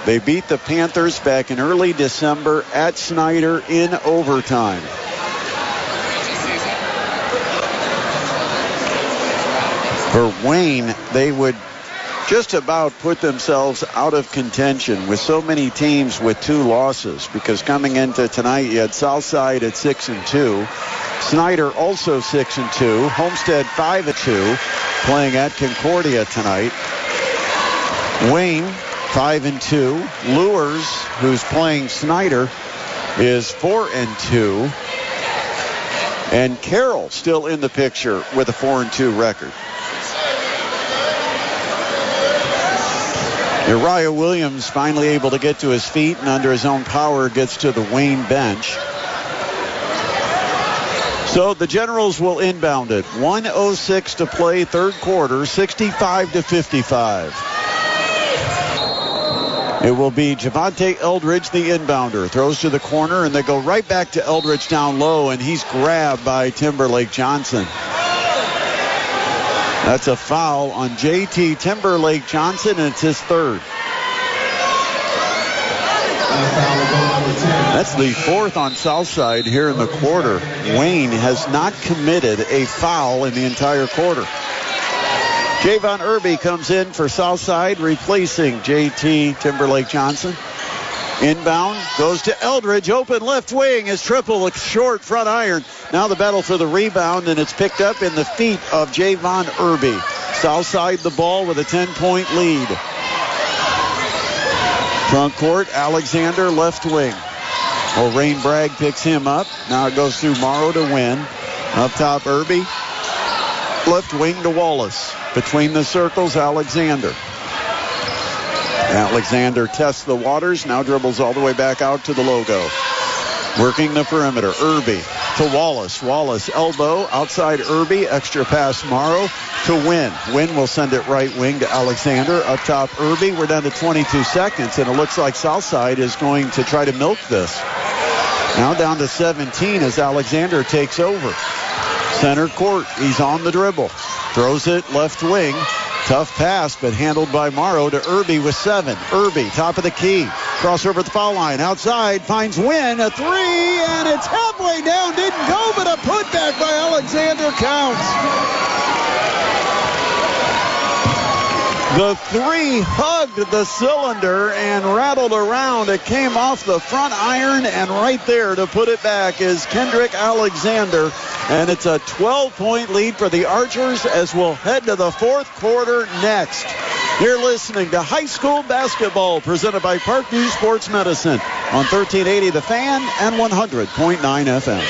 They beat the Panthers back in early December at Snyder in overtime. For Wayne, they would just about put themselves out of contention with so many teams with 2 losses, because coming into tonight you had Southside at 6-2, Snyder also 6-2, Homestead 5-2, playing at Concordia tonight. Wayne 5-2. Lures, who's playing Snyder, is 4-2. And Carroll still in the picture with a 4-2 record. Uriah Williams finally able to get to his feet, and under his own power gets to the Wayne bench. So the Generals will inbound it. 1:06 to play, third quarter, 65-55. It will be Javante Eldridge, the inbounder. Throws to the corner, and they go right back to Eldridge down low, and he's grabbed by Timberlake Johnson. That's a foul on JT Timberlake Johnson, and it's his third. That's the fourth on Southside here in the quarter. Wayne has not committed a foul in the entire quarter. Javon Irby comes in for Southside, replacing JT Timberlake Johnson. Inbound goes to Eldridge, open left wing. His triple short front iron. Now the battle for the rebound, and it's picked up in the feet of Javon Irby. Southside the ball with a 10-point lead. Front court, Alexander left wing. O'Rain Bragg picks him up. Now it goes through Morrow to win. Up top, Irby. Left wing to Wallace. Between the circles, Alexander. Alexander tests the waters. Now dribbles all the way back out to the logo. Working the perimeter. Irby to Wallace. Wallace elbow outside Irby. Extra pass Morrow to Wynn. Wynn will send it right wing to Alexander. Up top Irby. We're down to 22 seconds, and it looks like Southside is going to try to milk this. Now down to 17 as Alexander takes over. Center court. He's on the dribble. Throws it left wing. Tough pass, but handled by Morrow to Irby with 7. Irby, top of the key. Crossover at the foul line. Outside, finds Wynn. A 3, and it's halfway down. Didn't go, but a putback by Alexander counts. The 3 hugged the cylinder and rattled around. It came off the front iron, and right there to put it back is Kendrick Alexander. And it's a 12-point lead for the Archers as we'll head to the fourth quarter next. You're listening to high school basketball presented by Parkview Sports Medicine on 1380 The Fan and 100.9 FM.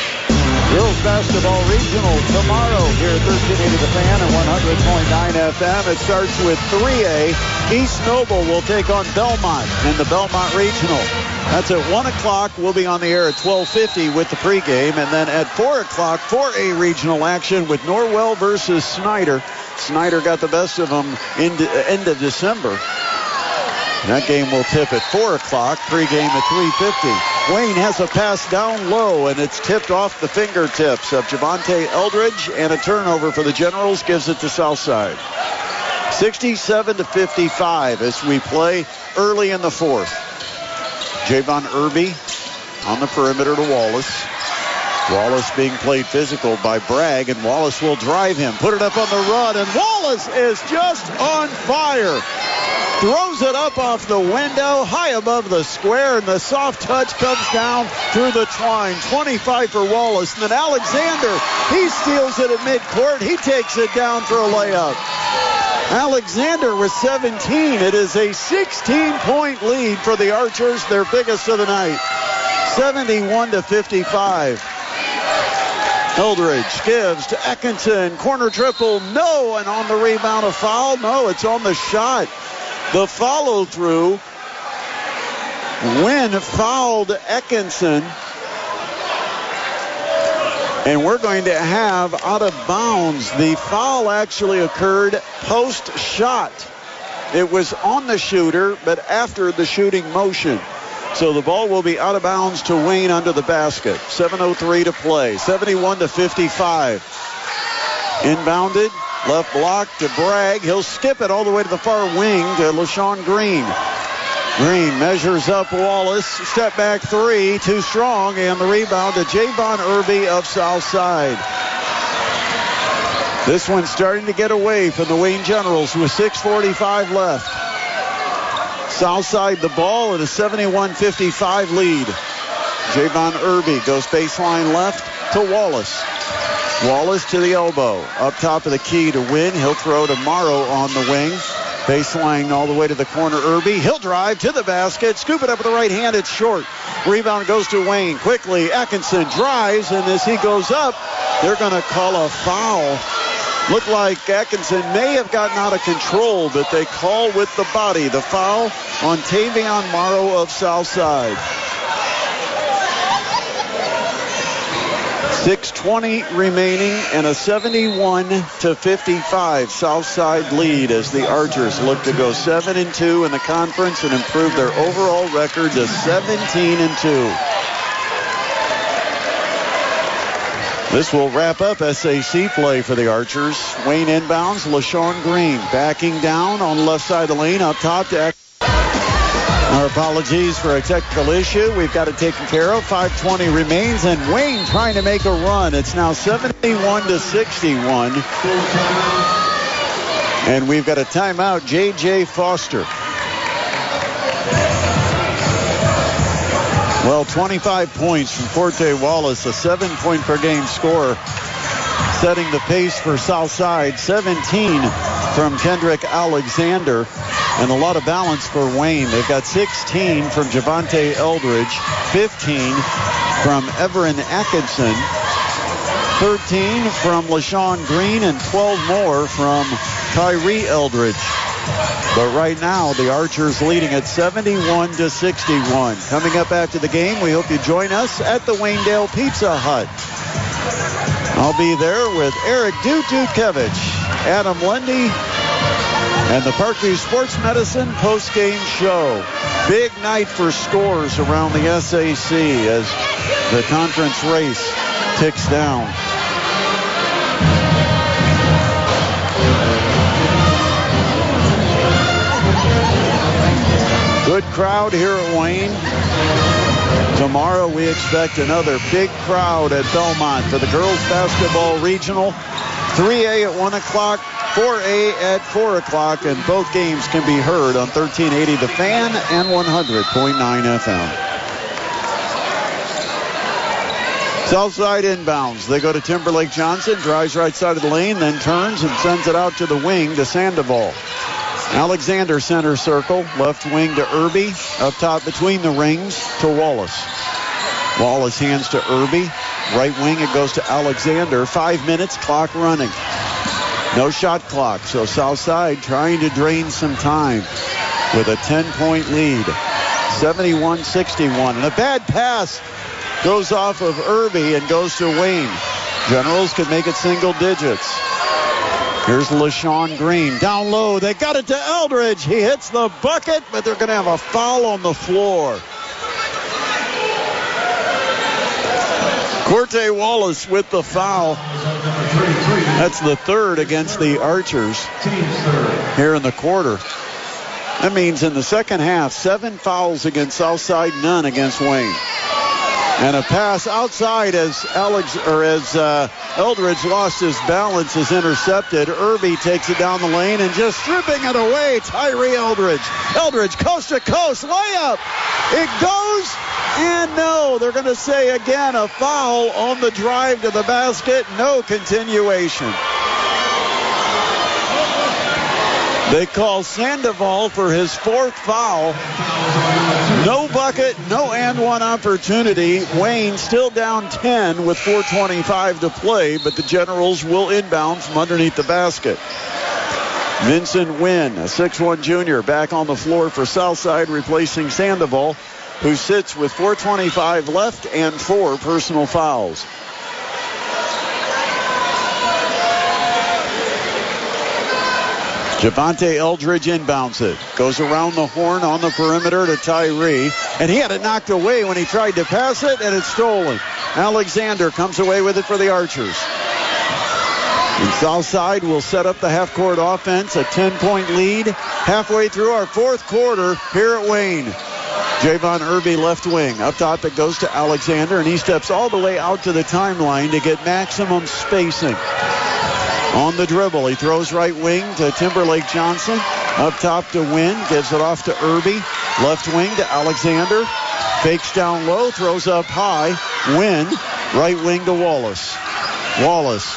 Girls basketball regional tomorrow here at 1380 The Fan and 100.9 FM. It starts with 3A. East Noble will take on Belmont in the Belmont Regional. That's at 1 o'clock. We'll be on the air at 12:50 with the pregame. And then at 4 o'clock, 4A regional action with Norwell versus Snyder. Snyder got the best of them in end of December. That game will tip at 4 o'clock. Pregame at 3:50. Wayne has a pass down low, and it's tipped off the fingertips of Javonte Eldridge, and a turnover for the Generals gives it to Southside. 67-55 as we play early in the fourth. Javon Irby on the perimeter to Wallace. Wallace being played physical by Bragg, and Wallace will drive him. Put it up on the run, and Wallace is just on fire. Throws it up off the window, high above the square, and the soft touch comes down through the twine. 25 for Wallace. And then Alexander, he steals it at midcourt. He takes it down for a layup. Alexander with 17. It is a 16-point lead for the Archers, their biggest of the night. 71-55. Eldridge gives to Atkinson. Corner triple, no. And on the rebound, a foul. No, it's on the shot. The follow-through. Wynn fouled Atkinson. And we're going to have out of bounds. The foul actually occurred post-shot. It was on the shooter, but after the shooting motion. So the ball will be out of bounds to Wayne under the basket. 7:03 to play. 71-55. Inbounded. Left block to Bragg. He'll skip it all the way to the far wing to LaShawn Green. Green measures up Wallace. Step back 3. Too strong. And the rebound to Javon Irby of Southside. This one's starting to get away from the Wayne Generals with 6:45 left. Southside the ball at a 71-55 lead. Javon Irby goes baseline left to Wallace. Wallace to the elbow. Up top of the key to Wynn. He'll throw to Morrow on the wing. Baseline all the way to the corner. Irby. He'll drive to the basket. Scoop it up with the right hand. It's short. Rebound goes to Wayne. Quickly, Atkinson drives, and as he goes up, they're going to call a foul. Looked like Atkinson may have gotten out of control, but they call with the body. The foul on Tavion Morrow of Southside. 6:20 remaining and a 71-55 Southside lead as the Archers look to go 7-2 in the conference and improve their overall record to 17-2. This will wrap up SAC play for the Archers. Wayne inbounds. LaShawn Green backing down on the left side of the lane. Up top to our apologies for a technical issue. We've got it taken care of. 5:20 remains, and Wayne trying to make a run. It's now 71-61. And we've got a timeout, J.J. Foster. Well, 25 points from Corte Wallace, a 7-point per game scorer, setting the pace for Southside. 17 from Kendrick Alexander, and a lot of balance for Wayne. They've got 16 from Javante Eldridge, 15 from Everin Atkinson, 13 from LaShawn Green, and 12 more from Tyree Eldridge. But right now, the Archers leading at 71-61. Coming up after the game, we hope you join us at the Waynedale Pizza Hut. I'll be there with Eric Dudukevich, Adam Lundy, and the Parkview Sports Medicine post-game show. Big night for scores around the SAC as the conference race ticks down. Good crowd here at Wayne. Tomorrow we expect another big crowd at Belmont for the girls basketball regional. 3A at 1 o'clock, 4A at 4 o'clock, and both games can be heard on 1380 The Fan and 100.9 FM. Southside inbounds. They go to Timberlake Johnson, drives right side of the lane, then turns and sends it out to the wing to Sandoval. Alexander center circle, left wing to Irby, up top between the rings to Wallace. Wallace hands to Irby, right wing it goes to Alexander. 5 minutes, clock running. No shot clock, so Southside trying to drain some time with a 10-point lead. 71-61, and a bad pass goes off of Irby and goes to Wayne. Generals could make it single digits. Here's LaShawn Green. Down low. They got it to Eldridge. He hits the bucket, but they're going to have a foul on the floor. Corte Wallace with the foul. That's the third against the Archers here in the quarter. That means in the second half, 7 fouls against Southside, none against Wayne. And a pass outside as Eldridge lost his balance is intercepted. Irby takes it down the lane and just stripping it away. Tyree Eldridge. Eldridge coast to coast layup. It goes and no. They're going to say again a foul on the drive to the basket. No continuation. They call Sandoval for his 4th foul. No bucket, no and one opportunity. Wayne still down 10 with 4:25 to play, but the Generals will inbound from underneath the basket. Vincent Wynn, a 6'1 junior, back on the floor for Southside, replacing Sandoval, who sits with 4:25 left and 4 personal fouls. Javante Eldridge inbounds it. Goes around the horn on the perimeter to Tyree. And he had it knocked away when he tried to pass it, and it's stolen. Alexander comes away with it for the Archers. And Southside will set up the half-court offense, a 10-point lead. Halfway through our 4th quarter here at Wayne. Javon Irby left wing. Up top it goes to Alexander, and he steps all the way out to the timeline to get maximum spacing. On the dribble, he throws right wing to Timberlake Johnson. Up top to Wynn, gives it off to Irby. Left wing to Alexander. Fakes down low, throws up high. Wynn, right wing to Wallace. Wallace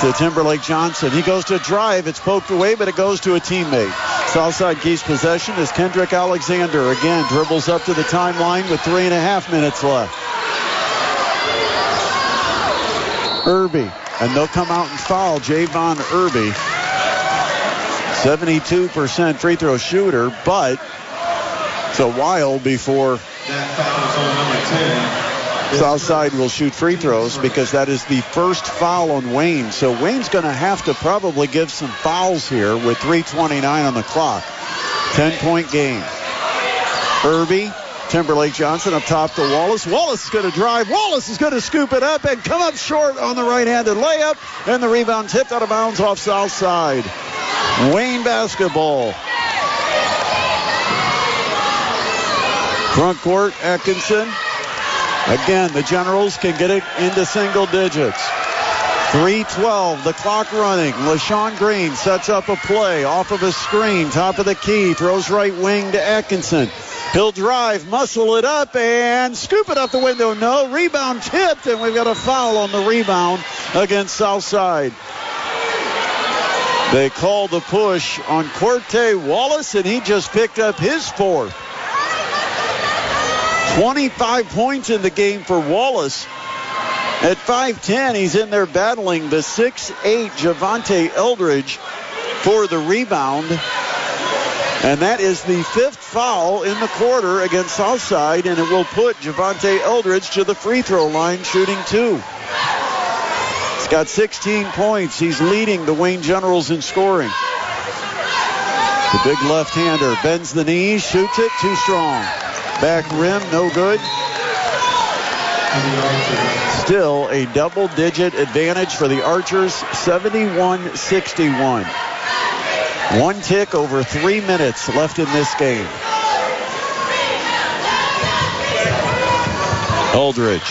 to Timberlake Johnson. He goes to drive. It's poked away, but it goes to a teammate. Southside keeps possession as Kendrick Alexander again dribbles up to the timeline with 3.5 minutes left. Irby. And they'll come out and foul Javon Irby. 72% free throw shooter, but it's a while before Southside will shoot free throws because that is the first foul on Wayne. So Wayne's going to have to probably give some fouls here with 3:29 on the clock. 10-point game. Irby. Timberlake Johnson up top to Wallace. Wallace is going to drive. Wallace is going to scoop it up and come up short on the right-handed layup. And the rebound tipped out of bounds off Southside. Wayne basketball. Front court, Atkinson. Again, the Generals can get it into single digits. 3:12, the clock running. LaShawn Green sets up a play off of a screen, top of the key, throws right wing to Atkinson. He'll drive, muscle it up, and scoop it up the window. No, rebound tipped, and we've got a foul on the rebound against Southside. They call the push on Corte Wallace, and he just picked up his fourth. 25 points in the game for Wallace. At 5'10", he's in there battling the 6'8" Javante Eldridge for the rebound. And that is the fifth foul in the quarter against Southside, and it will put Javante Eldridge to the free throw line shooting 2. He's got 16 points. He's leading the Wayne Generals in scoring. The big left-hander bends the knees, shoots it, too strong. Back rim, no good. Still a double-digit advantage for the Archers, 71-61. One tick over 3 minutes left in this game. Eldridge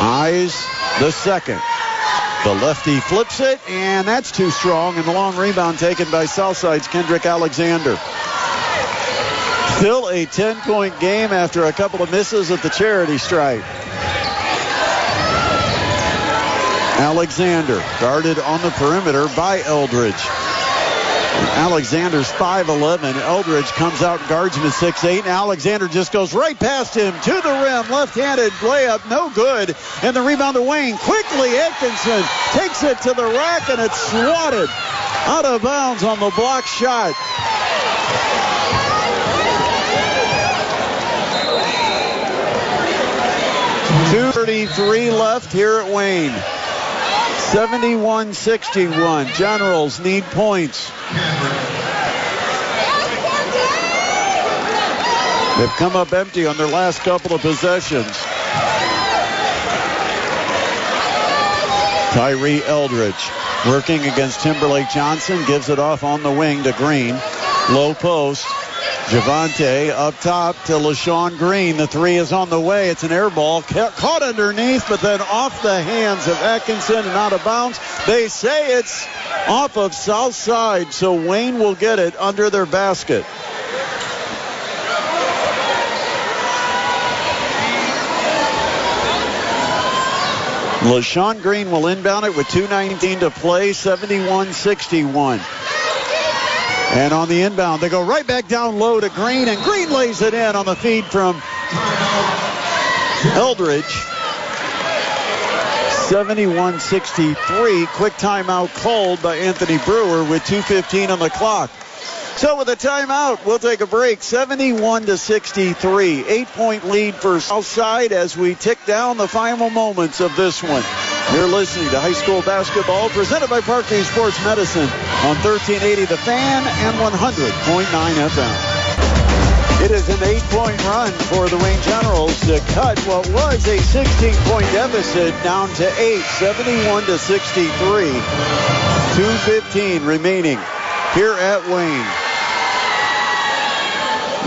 eyes the second. The lefty flips it, and that's too strong, and the long rebound taken by Southside's Kendrick Alexander. Still a 10-point game after a couple of misses at the charity stripe. Alexander guarded on the perimeter by Eldridge. Alexander's 5'11". Eldridge comes out and guards him at 6'8". And Alexander just goes right past him to the rim. Left-handed layup, no good. And the rebound to Wayne. Quickly, Atkinson takes it to the rack, and it's swatted out of bounds on the block shot. .233 left here at Wayne. 71-61. Generals need points. They've come up empty on their last couple of possessions. Tyree Eldridge working against Timberlake Johnson. Gives it off on the wing to Green. Low post. Javante up top to LaShawn Green. The three is on the way. It's an air ball. Caught underneath, but then off the hands of Atkinson and out of bounds. They say it's off of Southside, so Wayne will get it under their basket. LaShawn Green will inbound it with 2:19 to play, 71-61. And on the inbound, they go right back down low to Green, and Green lays it in on the feed from Eldridge. 71-63. Quick timeout called by Anthony Brewer with 2:15 on the clock. So with a timeout, we'll take a break. 71-63. 8-point lead for Southside as we tick down the final moments of this one. You're listening to high school basketball presented by Parkview Sports Medicine on 1380 The Fan and 100.9 FM. It is an 8-point run for the Wayne Generals to cut what was a 16-point deficit down to 8, 71-63. 2:15 remaining here at Wayne.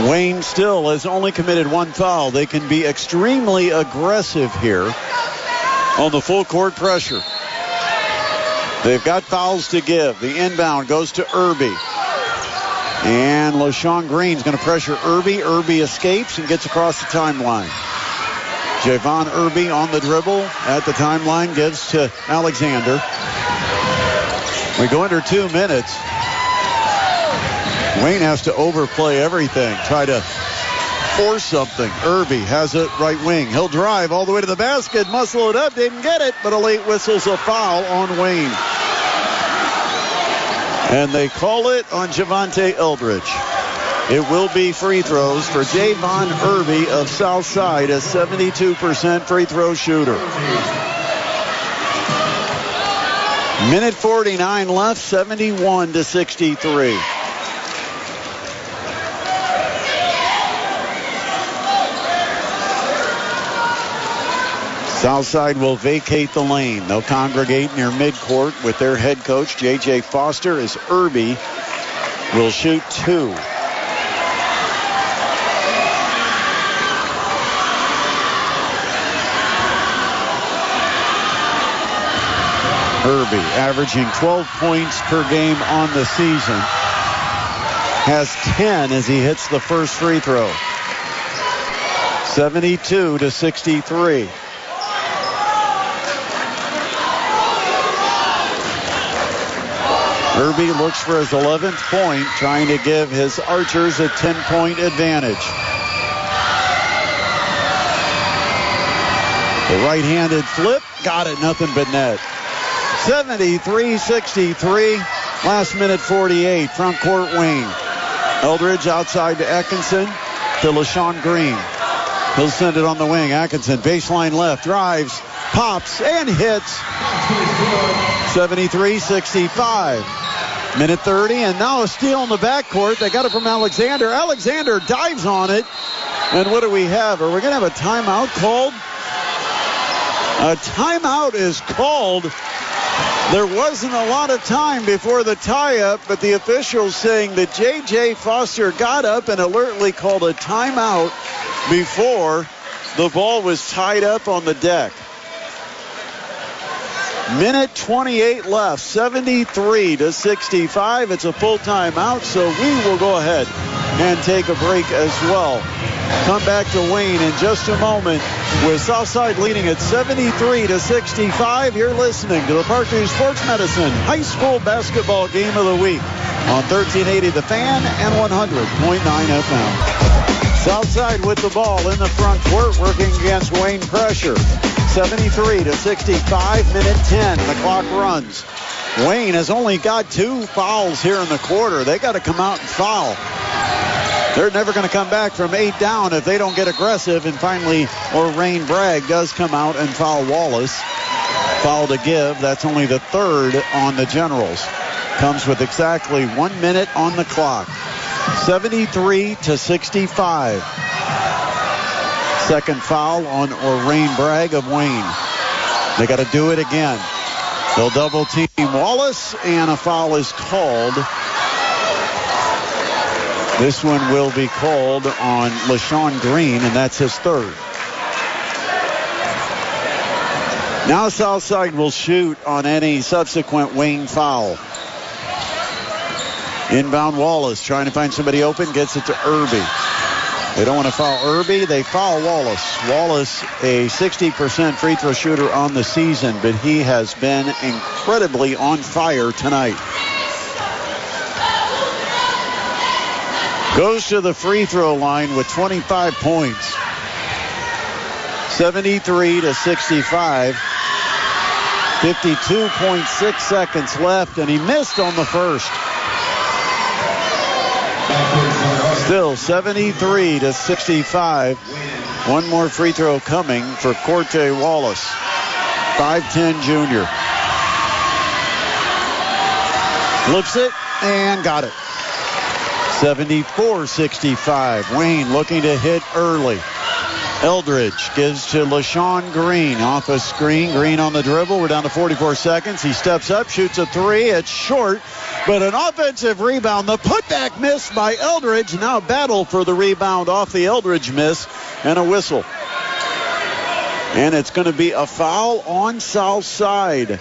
Wayne still has only committed one foul. They can be extremely aggressive here on the full court pressure. They've got fouls to give. The inbound goes to Irby. And LaShawn Green's going to pressure Irby. Irby escapes and gets across the timeline. Javon Irby on the dribble at the timeline, gives to Alexander. We go under 2 minutes. Wayne has to overplay everything, try to force something. Irby has it right wing. He'll drive all the way to the basket, muscle it up, didn't get it, but a late whistle's a foul on Wayne. And they call it on Javante Eldridge. It will be free throws for Javon Irby of Southside, a 72% free throw shooter. Minute 49 left, 71-63. Southside will vacate the lane. They'll congregate near midcourt with their head coach, J.J. Foster, as Irby will shoot 2. Irby, averaging 12 points per game on the season, has 10 as he hits the first free throw. 72-63. Irby looks for his 11th point, trying to give his Archers a 10-point advantage. The right-handed flip, got it, nothing but net. 73-63, last minute 48, front court Wayne. Eldridge outside to Atkinson, to LaShawn Green. He'll send it on the wing. Atkinson, baseline left, drives, pops, and hits. 73-65. Minute 30, and now a steal in the backcourt. They got it from Alexander. Alexander dives on it. And what do we have? Are we going to have a timeout called? A timeout is called. There wasn't a lot of time before the tie-up, but the officials saying that J.J. Foster got up and alertly called a timeout before the ball was tied up on the deck. Minute 28 left, 73-65. It's a full timeout, so we will go ahead and take a break as well. Come back to Wayne in just a moment with Southside leading at 73-65. You're listening to the Parkview Sports Medicine High School Basketball Game of the Week on 1380 The Fan and 100.9 FM. Southside with the ball in the front court, working against Wayne pressure. 73-65, minute 10. The clock runs. Wayne has only got 2 fouls here in the quarter. They got to come out and foul. They're never going to come back from 8 down if they don't get aggressive. And finally, Orain Bragg does come out and foul Wallace. Foul to give. That's only the 3rd on the Generals. Comes with exactly 1 minute on the clock. 73-65. Second foul on Orain Bragg of Wayne. They got to do it again. They'll double team Wallace, and a foul is called. This one will be called on LaShawn Green, and that's his 3rd. Now Southside will shoot on any subsequent Wayne foul. Inbound Wallace trying to find somebody open, gets it to Irby. They don't want to foul Irby. They foul Wallace. Wallace, a 60% free throw shooter on the season, but he has been incredibly on fire tonight. Goes to the free throw line with 25 points. 73-65. 52.6 seconds left, and he missed on the first. Still 73-65. One more free throw coming for Corte Wallace. 5'10 junior. Flips it and got it. 74-65. Wayne looking to hit early. Eldridge gives to LaShawn Green. Off a screen. Green on the dribble. We're down to 44 seconds. He steps up, shoots a 3. It's short, but an offensive rebound. The putback miss by Eldridge. Now battle for the rebound off the Eldridge miss, and a whistle. And it's going to be a foul on Southside.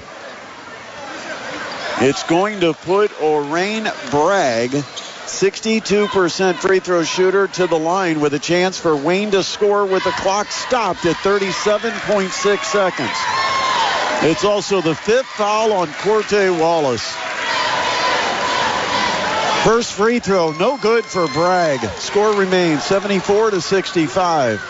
It's going to put Orain Bragg, 62% free throw shooter, to the line with a chance for Wayne to score with the clock stopped at 37.6 seconds. It's also the 5th foul on Corte Wallace. First free throw, no good for Bragg. Score remains 74-65.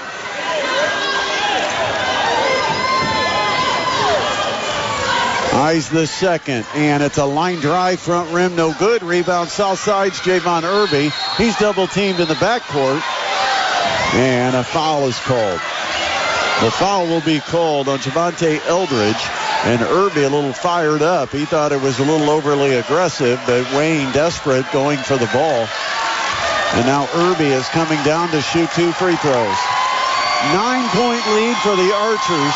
Eyes the second, and it's a line drive, front rim, no good. Rebound Southside's Javon Irby. He's double teamed in the backcourt, and a foul is called. The foul will be called on Javonte Eldridge, and Irby a little fired up. He thought it was a little overly aggressive, but Wayne desperate going for the ball. And now Irby is coming down to shoot 2 free throws. 9-point lead for the Archers.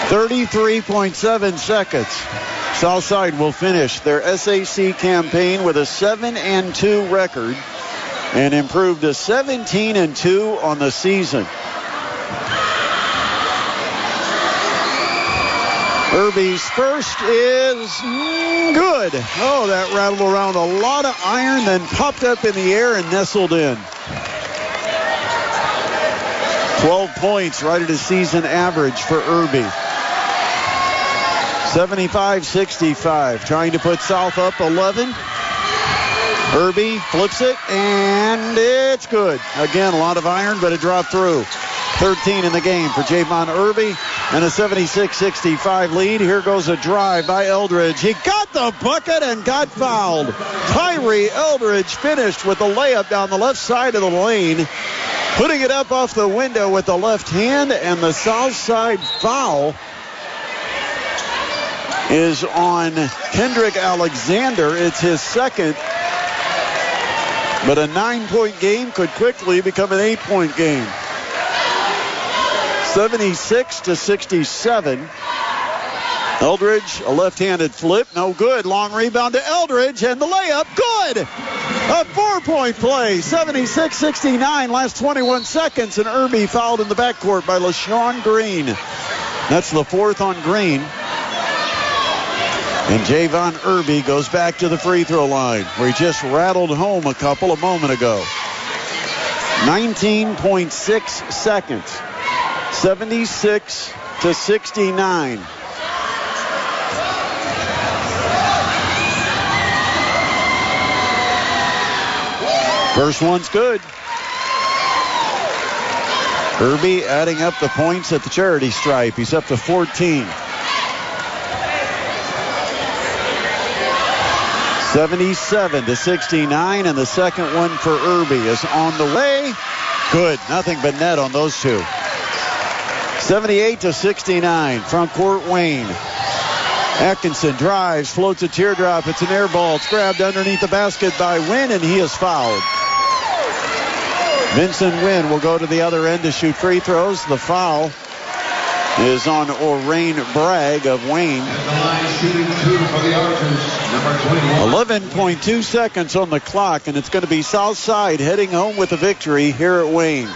33.7 seconds. Southside will finish their SAC campaign with a 7-2 record and improve to 17-2 on the season. Irby's first is good. Oh, that rattled around a lot of iron, then popped up in the air and nestled in. 12 points, right at his season average for Irby. 75-65, trying to put South up 11. Irby flips it, and it's good. Again, a lot of iron, but it dropped through. 13 in the game for Javon Irby, and a 76-65 lead. Here goes a drive by Eldridge. He got the bucket and got fouled. Tyree Eldridge finished with a layup down the left side of the lane, putting it up off the window with the left hand, and the south side foul is on Kendrick Alexander. It's his second, but a 9-point game could quickly become an 8-point game. 76-67. Eldridge, a left-handed flip, no good. Long rebound to Eldridge, and the layup, good! A 4-point play, 76-69, last 21 seconds, and Irby fouled in the backcourt by LaShawn Green. That's the fourth on Green. And Javon Irby goes back to the free throw line, where he just rattled home a couple a moment ago. 19.6 seconds. 76-69. First one's good. Irby adding up the points at the charity stripe. He's up to 14. 77-69, and the second one for Irby is on the way. Good. Nothing but net on those two. 78-69. Front court, Wayne. Atkinson drives, floats a teardrop. It's an air ball. It's grabbed underneath the basket by Wynn, and he is fouled. Vincent Wynn will go to the other end to shoot free throws. The foul is on Orain Bragg of Wayne. 11.2 seconds on the clock, and it's going to be Southside heading home with a victory here at Wayne.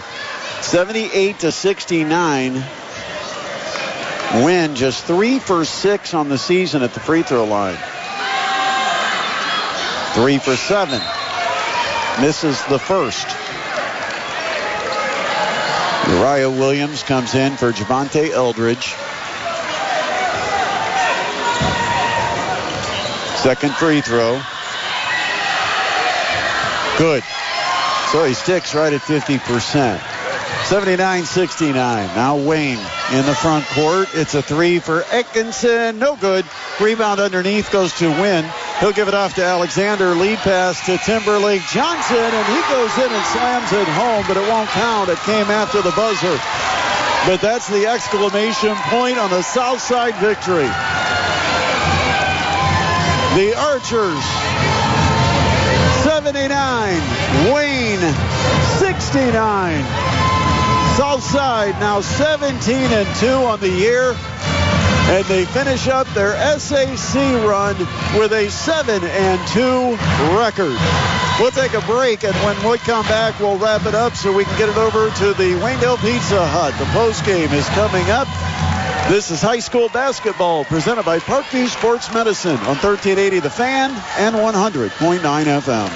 78-69. Wynn just 3 for 6 on the season at the free throw line. 3 for 7. Misses the first. Uriah Williams comes in for Javonte Eldridge. Second free throw. Good. So he sticks right at 50%. 79-69. Now Wayne in the front court. It's a three for Atkinson. No good. Rebound underneath goes to Wynn. He'll give it off to Alexander. Lead pass to Timberlake Johnson, and he goes in and slams it home, but it won't count. It came after the buzzer. But that's the exclamation point on the Southside victory. The Archers 79, Wayne 69. Southside now 17-2 on the year, and they finish up their SAC run with a 7-2 record. We'll take a break, and when we come back, we'll wrap it up so we can get it over to the Waynedale Pizza Hut. The postgame is coming up. This is high school basketball presented by Parkview Sports Medicine on 1380 The Fan and 100.9 FM.